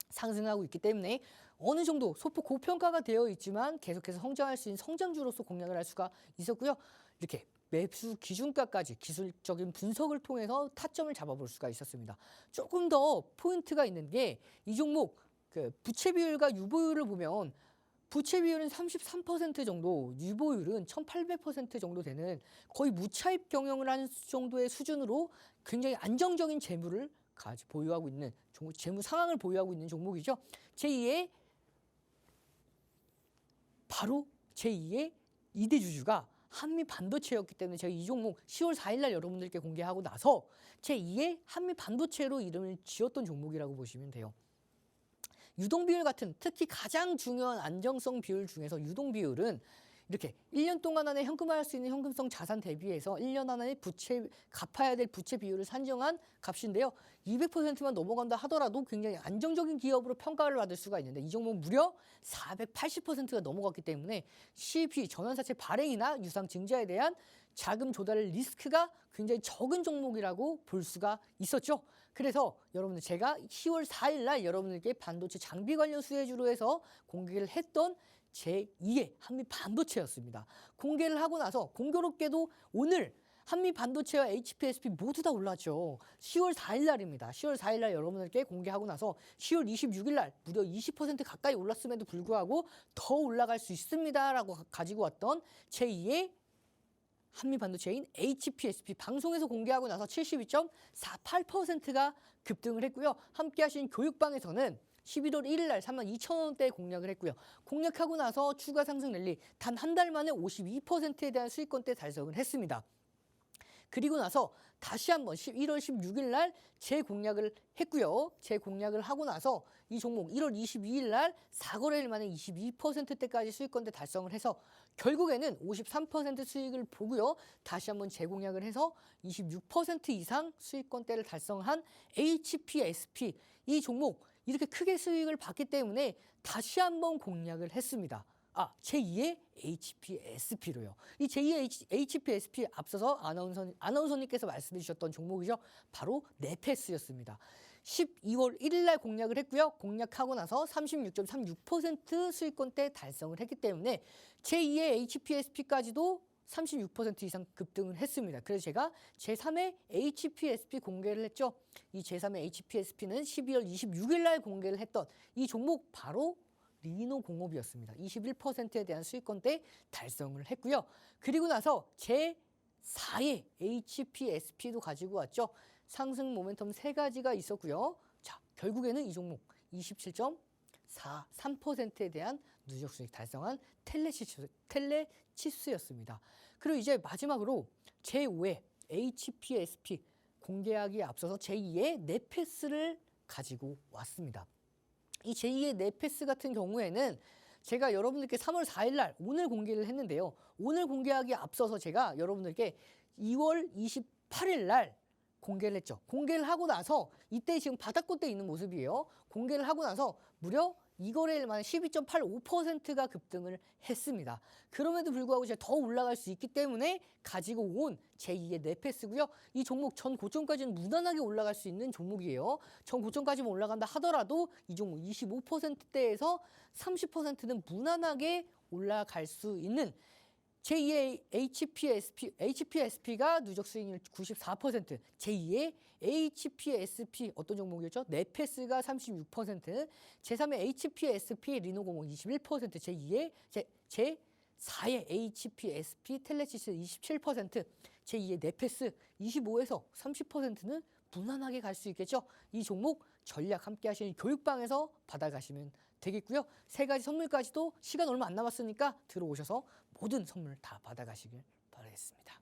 상승하고 있기 때문에 어느 정도 소폭 고평가가 되어 있지만 계속해서 성장할 수 있는 성장주로서 공략을 할 수가 있었고요. 이렇게 매수 기준가까지 기술적인 분석을 통해서 타점을 잡아볼 수가 있었습니다. 조금 더 포인트가 있는 게 이 종목 그 부채 비율과 유보율을 보면 부채 비율은 33% 정도, 유보율은 1800% 정도 되는 거의 무차입 경영을 하는 정도의 수준으로 굉장히 안정적인 재무를 보유하고 있는 재무 상황을 보유하고 있는 종목이죠. 바로 제2의 2대 주주가 한미 반도체였기 때문에 제가 이 종목 10월 4일 날 여러분들께 공개하고 나서 제2의 한미 반도체로 이름을 지었던 종목이라고 보시면 돼요. 유동 비율 같은 특히 가장 중요한 안정성 비율 중에서 유동 비율은 이렇게 1년 동안 안에 현금화할 수 있는 현금성 자산 대비해서 1년 안에 갚아야 될 부채 비율을 산정한 값인데요. 200%만 넘어간다 하더라도 굉장히 안정적인 기업으로 평가를 받을 수가 있는데 이 종목 무려 480%가 넘어갔기 때문에 CP 전환사채 발행이나 유상 증자에 대한 자금 조달 리스크가 굉장히 적은 종목이라고 볼 수가 있었죠. 그래서 여러분들 제가 10월 4일 날 여러분들께 반도체 장비 관련 수혜주로 해서 공개를 했던 제2의 한미 반도체였습니다. 공개를 하고 나서 공교롭게도 오늘 한미 반도체와 HPSP 모두 다 올랐죠. 10월 4일 날입니다. 10월 4일 날 여러분들께 공개하고 나서 10월 26일 날 무려 20% 가까이 올랐음에도 불구하고 더 올라갈 수 있습니다라고 가지고 왔던 제2의 한미 반도체인 HPSP 방송에서 공개하고 나서 72.48%가 급등을 했고요. 함께 하신 교육방에서는 11월 1일 날 32,000원대에 공략을 했고요. 공략하고 나서 추가 상승 랠리 단 한 달 만에 52%에 대한 수익권대 달성을 했습니다. 그리고 나서 다시 한번 11월 16일 날 재공략을 했고요. 재공략을 하고 나서 이 종목 1월 22일 날 4거래일 만에 22%대까지 수익권대 달성을 해서 결국에는 53% 수익을 보고요. 다시 한번 재공략을 해서 26% 이상 수익권대를 달성한 HPSP 이 종목 이렇게 크게 수익을 봤기 때문에 다시 한번 공략을 했습니다. 제2의 HPSP로요. 이 제2의 HPSP 앞서서 아나운서님께서 말씀해 주셨던 종목이죠. 바로 네페스였습니다. 12월 1일 날 공략을 했고요. 공략하고 나서 36.36% 수익권대 달성을 했기 때문에 제2의 HPSP까지도 36% 이상 급등을 했습니다. 그래서 제가 제3의 HPSP 공개를 했죠. 이 제3의 HPSP는 12월 26일 날 공개를 했던 이 종목 바로 리노공업이었습니다. 21%에 대한 수익권대 달성을 했고요. 그리고 나서 제4의 HPSP도 가지고 왔죠. 상승 모멘텀 세 가지가 있었고요. 자, 결국에는 이 종목 27.43%에 대한 누적 수익 달성한 텔레치스였습니다. 그리고 이제 마지막으로 제5의 HPSP 공개하기에 앞서서 제2의 네페스를 가지고 왔습니다. 이 제2의 네페스 같은 경우에는 제가 여러분들께 3월 4일 날 오늘 공개를 했는데요. 오늘 공개하기에 앞서서 제가 여러분들께 2월 28일 날 공개를 했죠. 공개를 하고 나서 이때 지금 바닥권대 있는 모습이에요. 공개를 하고 나서 무려 2거래일 만에 12.85%가 급등을 했습니다. 그럼에도 불구하고 제가 더 올라갈 수 있기 때문에 가지고 온 제2의 네페스고요. 이 종목 전 고점까지는 무난하게 올라갈 수 있는 종목이에요. 전 고점까지만 올라간다 하더라도 이 종목 25%대에서 30%는 무난하게 올라갈 수 있는 제2의 HPSP가 누적 수익률 94%, 제2의 HPSP 어떤 종목이었죠? 네페스가 36%, 제3의 HPSP 리노공업 21%, 제4의 HPSP 텔레시스 27%, 제2의 네페스 25에서 30%는 무난하게 갈 수 있겠죠? 이 종목 전략 함께 하시는 교육방에서 받아가시면 되겠고요. 세 가지 선물까지도 시간 얼마 안 남았으니까 들어오셔서 모든 선물 다 받아가시길 바라겠습니다.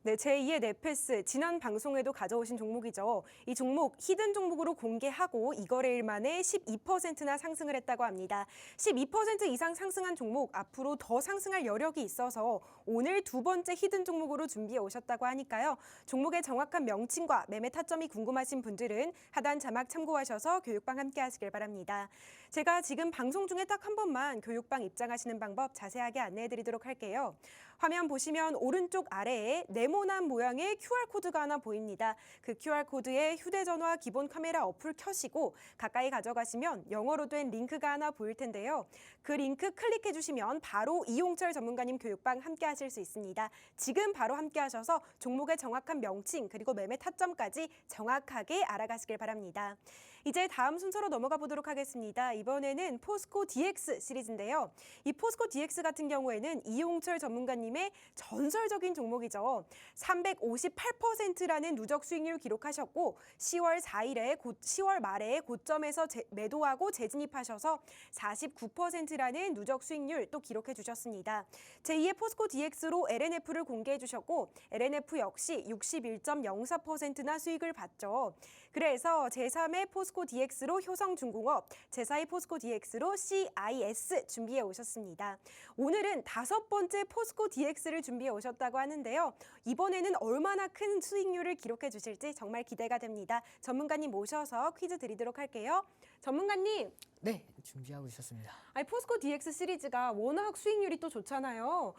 네, 제2의 네페스 지난 방송에도 가져오신 종목이죠. 이 종목 히든 종목으로 공개하고 이거래일 만에 12%나 상승을 했다고 합니다. 12% 이상 상승한 종목 앞으로 더 상승할 여력이 있어서 오늘 두 번째 히든 종목으로 준비해 오셨다고 하니까요. 종목의 정확한 명칭과 매매 타점이 궁금하신 분들은 하단 자막 참고하셔서 교육방 함께 하시길 바랍니다. 제가 지금 방송 중에 딱 한 번만 교육방 입장하시는 방법 자세하게 안내해 드리도록 할게요. 화면 보시면 오른쪽 아래에 네모난 모양의 QR코드가 하나 보입니다. 그 QR코드에 휴대전화 기본 카메라 어플 켜시고 가까이 가져가시면 영어로 된 링크가 하나 보일 텐데요. 그 링크 클릭해 주시면 바로 이용철 전문가님 교육방 함께 하실 수 있습니다. 지금 바로 함께 하셔서 종목의 정확한 명칭 그리고 매매 타점까지 정확하게 알아가시길 바랍니다. 이제 다음 순서로 넘어가 보도록 하겠습니다. 이번에는 포스코 DX 시리즈인데요. 이 포스코 DX 같은 경우에는 이용철 전문가님의 전설적인 종목이죠. 358%라는 누적 수익률 기록하셨고 10월 말에 고점에서 매도하고 재진입하셔서 49%라는 누적 수익률 또 기록해 주셨습니다. 제2의 포스코 DX로 LNF를 공개해 주셨고 LNF 역시 61.04%나 수익을 봤죠. 그래서 제3의 포스코 DX로 효성중공업, 제4의 포스코 DX로 CIS 준비해 오셨습니다. 오늘은 5번째 포스코 DX를 준비해 오셨다고 하는데요. 이번에는 얼마나 큰 수익률을 기록해 주실지 정말 기대가 됩니다. 전문가님 모셔서 퀴즈 드리도록 할게요. 전문가님. 네, 준비하고 있었습니다. 포스코 DX 시리즈가 워낙 수익률이 또 좋잖아요.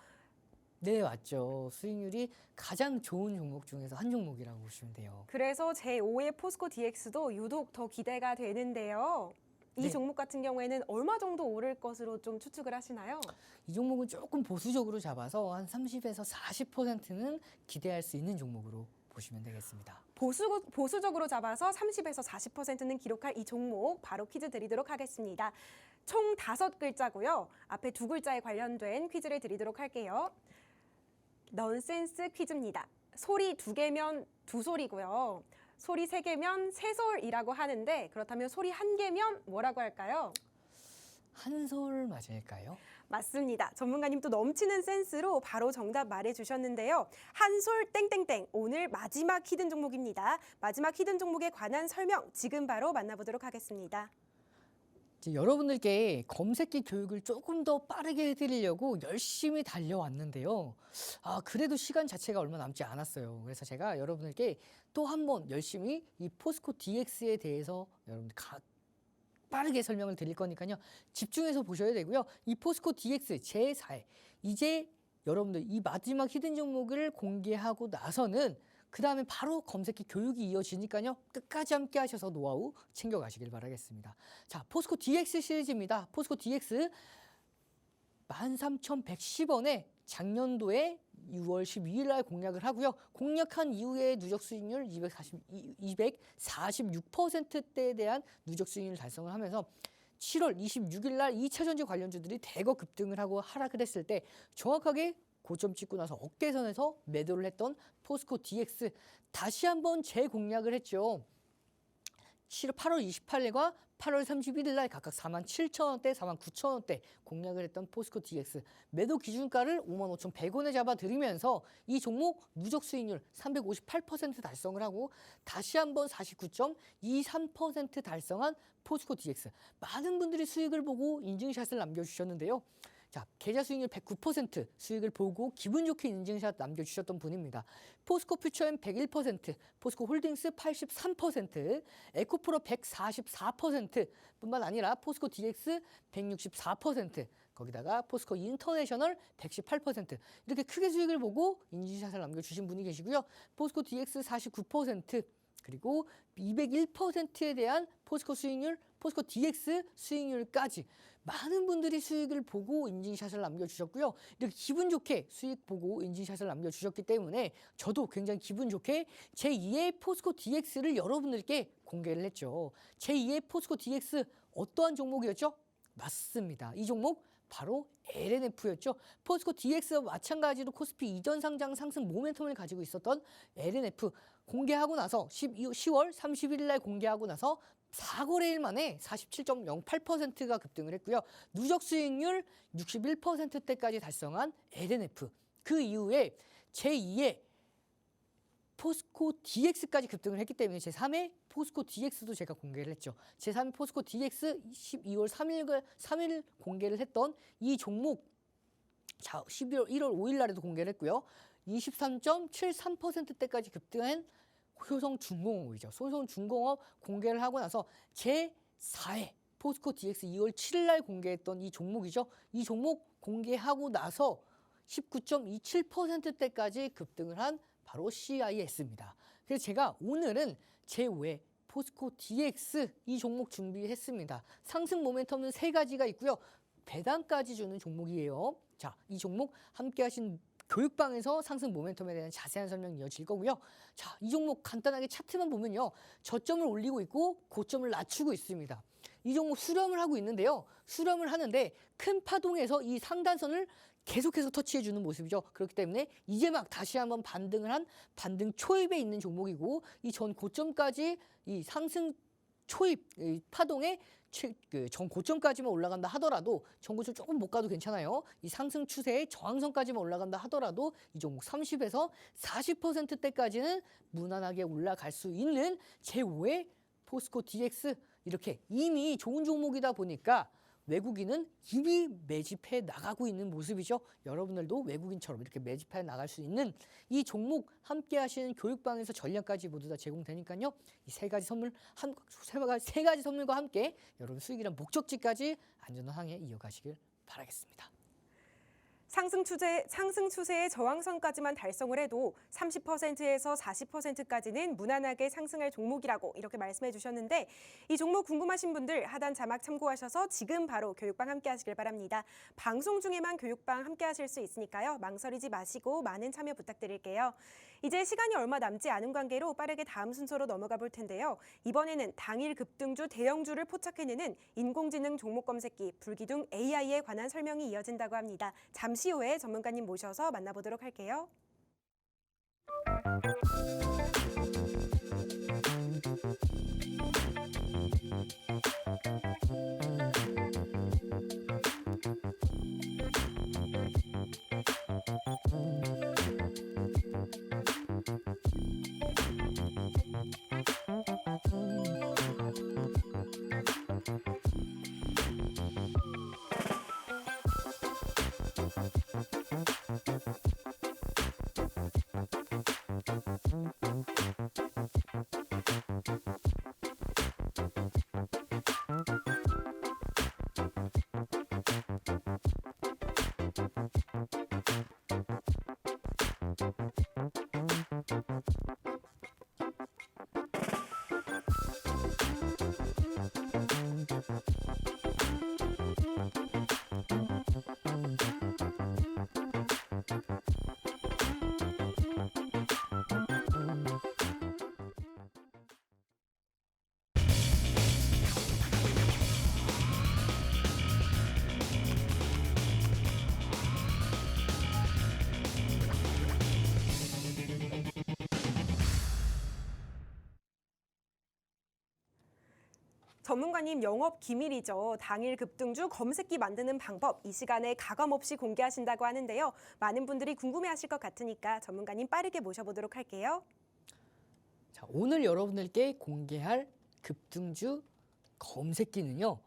네, 맞죠. 수익률이 가장 좋은 종목 중에서 한 종목이라고 보시면 돼요. 그래서 제5의 포스코 DX도 유독 더 기대가 되는데요. 이 네. 종목 같은 경우에는 얼마 정도 오를 것으로 좀 추측을 하시나요? 이 종목은 조금 보수적으로 잡아서 한 30에서 40%는 기대할 수 있는 종목으로 보시면 되겠습니다. 보수적으로 잡아서 30에서 40%는 기록할 이 종목 바로 퀴즈 드리도록 하겠습니다. 총 5글자고요. 앞에 2글자에 관련된 퀴즈를 드리도록 할게요. 넌센스 퀴즈입니다. 소리 2개면 2소리고요. 소리 3개면 3솔이라고 하는데 그렇다면 소리 1개면 뭐라고 할까요? 한솔 맞을까요? 맞습니다. 전문가님 또 넘치는 센스로 바로 정답 말해주셨는데요. 한솔 땡땡땡 오늘 마지막 히든 종목입니다. 마지막 히든 종목에 관한 설명 지금 바로 만나보도록 하겠습니다. 이제 여러분들께 검색기 교육을 조금 더 빠르게 해드리려고 열심히 달려왔는데요. 그래도 시간 자체가 얼마 남지 않았어요. 그래서 제가 여러분들께 또 한 번 열심히 이 포스코 DX에 대해서 여러분들 빠르게 설명을 드릴 거니까요. 집중해서 보셔야 되고요. 이 포스코 DX 제4회 이제 여러분들 이 마지막 히든 종목을 공개하고 나서는 그 다음에 바로 검색기 교육이 이어지니까요. 끝까지 함께 하셔서 노하우 챙겨가시길 바라겠습니다. 자, 포스코 DX 시리즈입니다. 포스코 DX 13,110원에 작년도에 6월 12일 날 공략을 하고요. 공략한 이후에 누적 수익률 246%대에 대한 누적 수익률 달성을 하면서 7월 26일 날 2차 전지 관련주들이 대거 급등을 하고 하락을 했을 때 정확하게 고점 찍고 나서 어깨선에서 매도를 했던 포스코 DX 다시 한번 재공략을 했죠. 8월 28일과 8월 31일 날 각각 47,000원대, 49,000원대 공략을 했던 포스코 DX 매도 기준가를 55,100원에 잡아드리면서 이 종목 누적 수익률 358% 달성을 하고 다시 한번 49.23% 달성한 포스코 DX 많은 분들이 수익을 보고 인증샷을 남겨주셨는데요. 자, 계좌 수익률 109% 수익을 보고 기분 좋게 인증샷 남겨주셨던 분입니다. 포스코 퓨처엠 101%, 포스코 홀딩스 83%, 에코프로 144% 뿐만 아니라 포스코 DX 164%, 거기다가 포스코 인터내셔널 118% 이렇게 크게 수익을 보고 인증샷을 남겨주신 분이 계시고요. 포스코 DX 49%, 그리고 201%에 대한 포스코 수익률, 포스코 DX 수익률까지 많은 분들이 수익을 보고 인증샷을 남겨주셨고요. 이렇게 기분 좋게 수익 보고 인증샷을 남겨주셨기 때문에 저도 굉장히 기분 좋게 제2의 포스코 DX를 여러분들께 공개를 했죠. 제2의 포스코 DX 어떠한 종목이었죠? 맞습니다. 이 종목 바로 LNF였죠. 포스코 DX와 마찬가지로 코스피 이전 상장 상승 모멘텀을 가지고 있었던 LNF 공개하고 나서 10월 31일 날 공개하고 나서 4거래일 만에 47.08%가 급등을 했고요. 누적 수익률 61%대까지 달성한 LNF. 그 이후에 제2의 포스코 DX까지 급등을 했기 때문에 제3의 포스코 DX도 제가 공개를 했죠. 제3의 포스코 DX 12월 3일 공개를 했던 이 종목, 자 1월 5일 날에도 공개를 했고요. 23.73%대까지 급등한 효성중공업이죠. 효성중공업 공개를 하고 나서 제4회 포스코 DX 2월 7일 날 공개했던 이 종목이죠. 이 종목 공개하고 나서 19.27%대까지 급등을 한 바로 CIS입니다. 그래서 제가 오늘은 제5회 포스코 DX 이 종목 준비했습니다. 상승 모멘텀은 3가지가 있고요. 배당까지 주는 종목이에요. 자, 이 종목 함께 하신 교육방에서 상승 모멘텀에 대한 자세한 설명 이어질 거고요. 자, 이 종목 간단하게 차트만 보면요. 저점을 올리고 있고 고점을 낮추고 있습니다. 이 종목 수렴을 하고 있는데요. 수렴을 하는데 큰 파동에서 이 상단선을 계속해서 터치해주는 모습이죠. 그렇기 때문에 이제 막 다시 한번 반등을 한 반등 초입에 있는 종목이고 이 전 고점까지 이 상승 초입 파동에 전 고점까지만 올라간다 하더라도 전 고점 조금 못 가도 괜찮아요. 이 상승 추세의 저항선까지만 올라간다 하더라도 이 종목 30에서 40%대까지는 무난하게 올라갈 수 있는 제5의 포스코 DX 이렇게 이미 좋은 종목이다 보니까 외국인은 이미 매집해 나가고 있는 모습이죠. 여러분들도 외국인처럼 이렇게 매집해 나갈 수 있는 이 종목 함께 하시는 교육방에서 전략까지 모두 다 제공되니까요. 이 세 가지 선물과 함께 여러분 수익이란 목적지까지 안전한 항해 이어가시길 바라겠습니다. 상승 추세의 저항선까지만 달성을 해도 30%에서 40%까지는 무난하게 상승할 종목이라고 이렇게 말씀해 주셨는데 이 종목 궁금하신 분들 하단 자막 참고하셔서 지금 바로 교육방 함께 하시길 바랍니다. 방송 중에만 교육방 함께 하실 수 있으니까요. 망설이지 마시고 많은 참여 부탁드릴게요. 이제 시간이 얼마 남지 않은 관계로 빠르게 다음 순서로 넘어가 볼 텐데요. 이번에는 당일 급등주 대형주를 포착해내는 인공지능 종목 검색기 불기둥 AI에 관한 설명이 이어진다고 합니다. 잠시 후에 전문가님 모셔서 만나보도록 할게요. 전문가님 영업 기밀이죠. 당일 급등주 검색기 만드는 방법 이 시간에 가감없이 공개하신다고 하는데요. 많은 분들이 궁금해하실 것 같으니까 전문가님 빠르게 모셔보도록 할게요. 자, 오늘 여러분들께 공개할 급등주 검색기는요.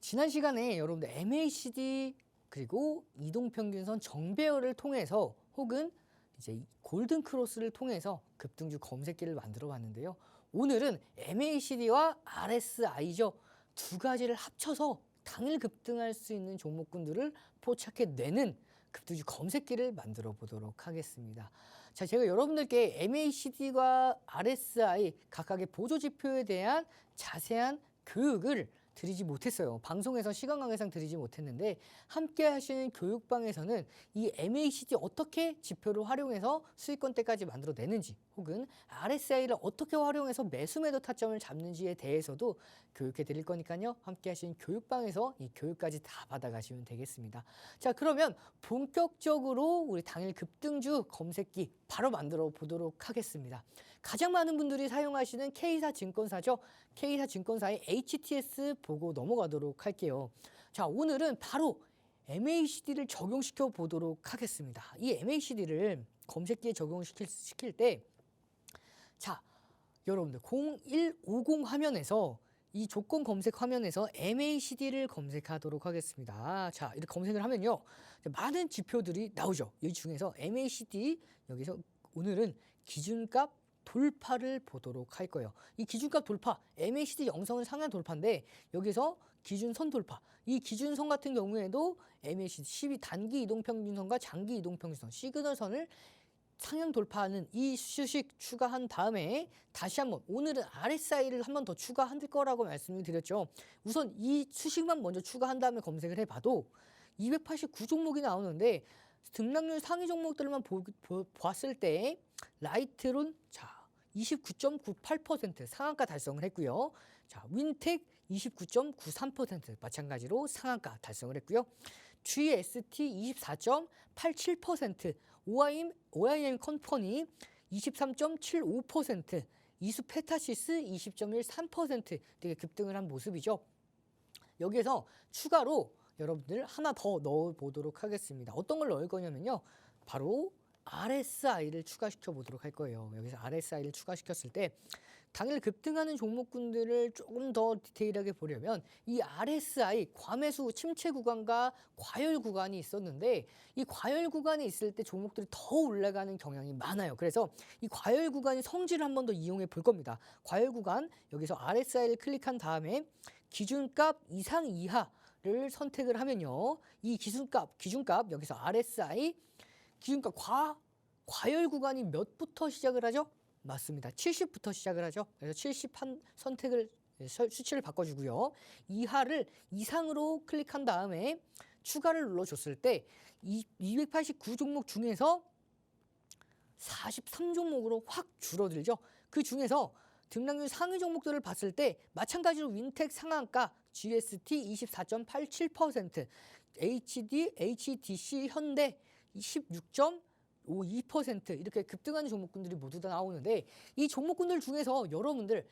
지난 시간에 여러분들 MACD 그리고 이동평균선 정배열을 통해서 혹은 이제 골든 크로스를 통해서 급등주 검색기를 만들어 봤는데요. 오늘은 MACD와 RSI죠. 두 가지를 합쳐서 당일 급등할 수 있는 종목군들을 포착해내는 급등주 검색기를 만들어 보도록 하겠습니다. 자, 제가 여러분들께 MACD와 RSI 각각의 보조지표에 대한 자세한 교육을 드리지 못했어요. 방송에서 시간 관계상 드리지 못했는데 함께 하시는 교육방에서는 이 MACD 어떻게 지표를 활용해서 수익권대까지 만들어내는지 혹은 RSI를 어떻게 활용해서 매수매도 타점을 잡는지에 대해서도 교육해 드릴 거니까요. 함께 하시는 교육방에서 이 교육까지 다 받아가시면 되겠습니다. 자, 그러면 본격적으로 우리 당일 급등주 검색기 바로 만들어 보도록 하겠습니다. 가장 많은 분들이 사용하시는 K사 증권사죠. K사 증권사의 HTS 보고 넘어가도록 할게요. 자, 오늘은 바로 MACD를 적용시켜 보도록 하겠습니다. 이 MACD를 검색기에 적용시킬 때 자, 여러분들 0150 화면에서 이 조건 검색 화면에서 MACD를 검색하도록 하겠습니다. 자, 이렇게 검색을 하면요. 많은 지표들이 나오죠. 이 중에서 MACD 여기서 오늘은 기준값 돌파를 보도록 할 거예요. 이 기준값 돌파, MACD 영성은 상향 돌파인데 여기서 기준선 돌파. 이 기준선 같은 경우에도 MACD 12 단기 이동평균선과 장기 이동평균선, 시그널선을 상향 돌파하는 이 수식 추가한 다음에 다시 한번 오늘은 RSI를 한 번 더 추가할 거라고 말씀을 드렸죠. 우선 이 수식만 먼저 추가한 다음에 검색을 해봐도 289 종목이 나오는데 등락률 상위 종목들만 보았을 때 라이트론 자 29.98% 상한가 달성을 했고요. 자 윈텍 29.93% 마찬가지로 상한가 달성을 했고요. GST 24.87%, OIM 컴퍼니 23.75%, 이수페타시스 20.13% 되게 급등을 한 모습이죠. 여기에서 추가로 여러분들 하나 더 넣어보도록 하겠습니다. 어떤 걸 넣을 거냐면요. 바로 RSI를 추가시켜 보도록 할 거예요. 여기서 RSI를 추가시켰을 때 당일 급등하는 종목군들을 조금 더 디테일하게 보려면 이 RSI 과매수 침체 구간과 과열 구간이 있었는데 이 과열 구간이 있을 때 종목들이 더 올라가는 경향이 많아요. 그래서 이 과열 구간의 성질을 한 번 더 이용해 볼 겁니다. 과열 구간 여기서 RSI를 클릭한 다음에 기준값 이상 이하를 선택을 하면요. 이 기준값 여기서 RSI 기준값 과열 구간이 몇부터 시작을 하죠? 맞습니다. 70부터 시작을 하죠. 그래서 70 선택을 수치를 바꿔주고요. 이하를 이상으로 클릭한 다음에 추가를 눌러줬을 때 289 종목 중에서 43종목으로 확 줄어들죠. 그 중에서 등락률 상위 종목들을 봤을 때 마찬가지로 윈텍 상한가 GST 24.87%, HDC 현대 16.52% 이렇게 급등하는 종목군들이 모두 다 나오는데 이 종목군들 중에서 여러분들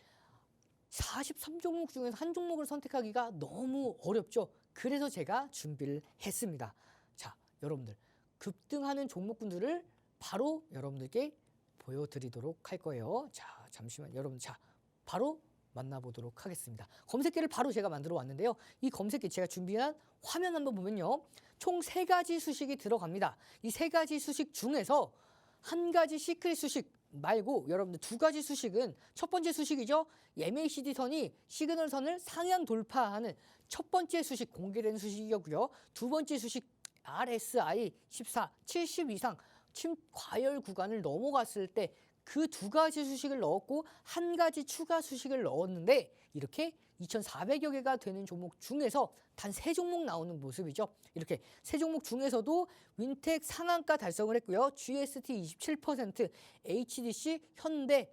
43종목 중에서 한 종목을 선택하기가 너무 어렵죠. 그래서 제가 준비를 했습니다. 자, 여러분들 급등하는 종목군들을 바로 여러분들께 보여드리도록 할 거예요. 자, 잠시만 여러분 자 바로 만나보도록 하겠습니다. 검색기를 바로 제가 만들어 왔는데요. 이 검색기 제가 준비한 화면 한번 보면요. 총 3가지 수식이 들어갑니다. 이 3가지 수식 중에서 한 가지 시크릿 수식 말고 여러분들 2가지 수식은 첫 번째 수식이죠. MACD 선이 시그널 선을 상향 돌파하는 첫 번째 수식 공개된 수식이었고요. 두 번째 수식 RSI 14, 70 이상 과열 구간을 넘어갔을 때 그 2가지 수식을 넣었고 한 가지 추가 수식을 넣었는데 이렇게 2,400여 개가 되는 종목 중에서 단 3종목 나오는 모습이죠. 이렇게 3종목 중에서도 윈텍 상한가 달성을 했고요. GST 27%, HDC, 현대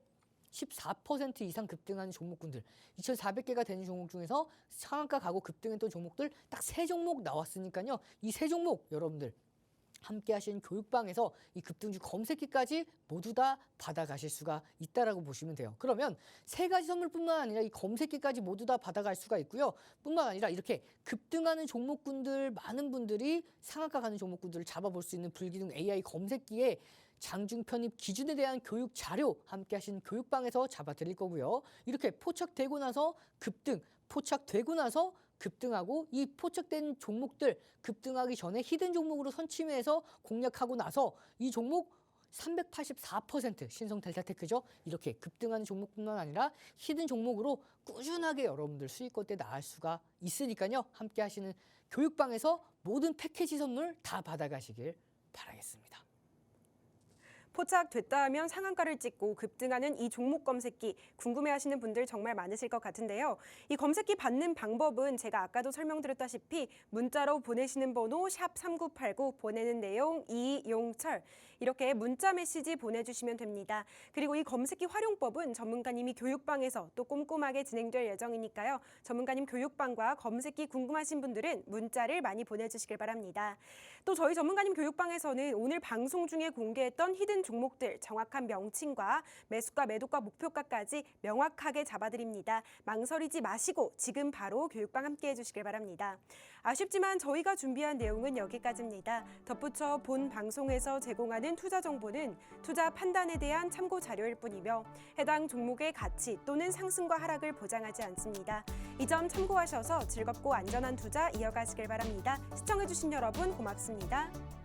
14% 이상 급등하는 종목군들 2,400개가 되는 종목 중에서 상한가 가고 급등했던 종목들 딱 3종목 나왔으니까요. 이 3종목 여러분들 함께 하신 교육방에서 이 급등주 검색기까지 모두 다 받아가실 수가 있다라고 보시면 돼요. 그러면 3가지 선물뿐만 아니라 이 검색기까지 모두 다 받아갈 수가 있고요. 뿐만 아니라 이렇게 급등하는 종목군들 많은 분들이 상한가 가는 종목군들을 잡아볼 수 있는 불기둥 AI 검색기에 장중 편입 기준에 대한 교육 자료 함께 하신 교육방에서 잡아드릴 거고요. 이렇게 포착되고 나서 포착되고 나서 급등하고 이 포착된 종목들 급등하기 전에 히든 종목으로 선침해서 공략하고 나서 이 종목 384% 신성 델타테크죠. 이렇게 급등하는 종목뿐만 아니라 히든 종목으로 꾸준하게 여러분들 수익권대 나갈 수가 있으니까요. 함께 하시는 교육방에서 모든 패키지 선물 다 받아가시길 바라겠습니다. 포착됐다 하면 상한가를 찍고 급등하는 이 종목 검색기 궁금해하시는 분들 정말 많으실 것 같은데요. 이 검색기 받는 방법은 제가 아까도 설명드렸다시피 문자로 보내시는 번호 샵 3989 보내는 내용 이용철 이렇게 문자 메시지 보내주시면 됩니다. 그리고 이 검색기 활용법은 전문가님이 교육방에서 또 꼼꼼하게 진행될 예정이니까요. 전문가님 교육방과 검색기 궁금하신 분들은 문자를 많이 보내주시길 바랍니다. 또 저희 전문가님 교육방에서는 오늘 방송 중에 공개했던 히든 종목들 정확한 명칭과 매수가, 매도가, 목표가까지 명확하게 잡아드립니다. 망설이지 마시고 지금 바로 교육방 함께해 주시길 바랍니다. 아쉽지만 저희가 준비한 내용은 여기까지입니다. 덧붙여 본 방송에서 제공하는 투자 정보는 투자 판단에 대한 참고 자료일 뿐이며 해당 종목의 가치 또는 상승과 하락을 보장하지 않습니다. 이 점 참고하셔서 즐겁고 안전한 투자 이어가시길 바랍니다. 시청해주신 여러분 고맙습니다.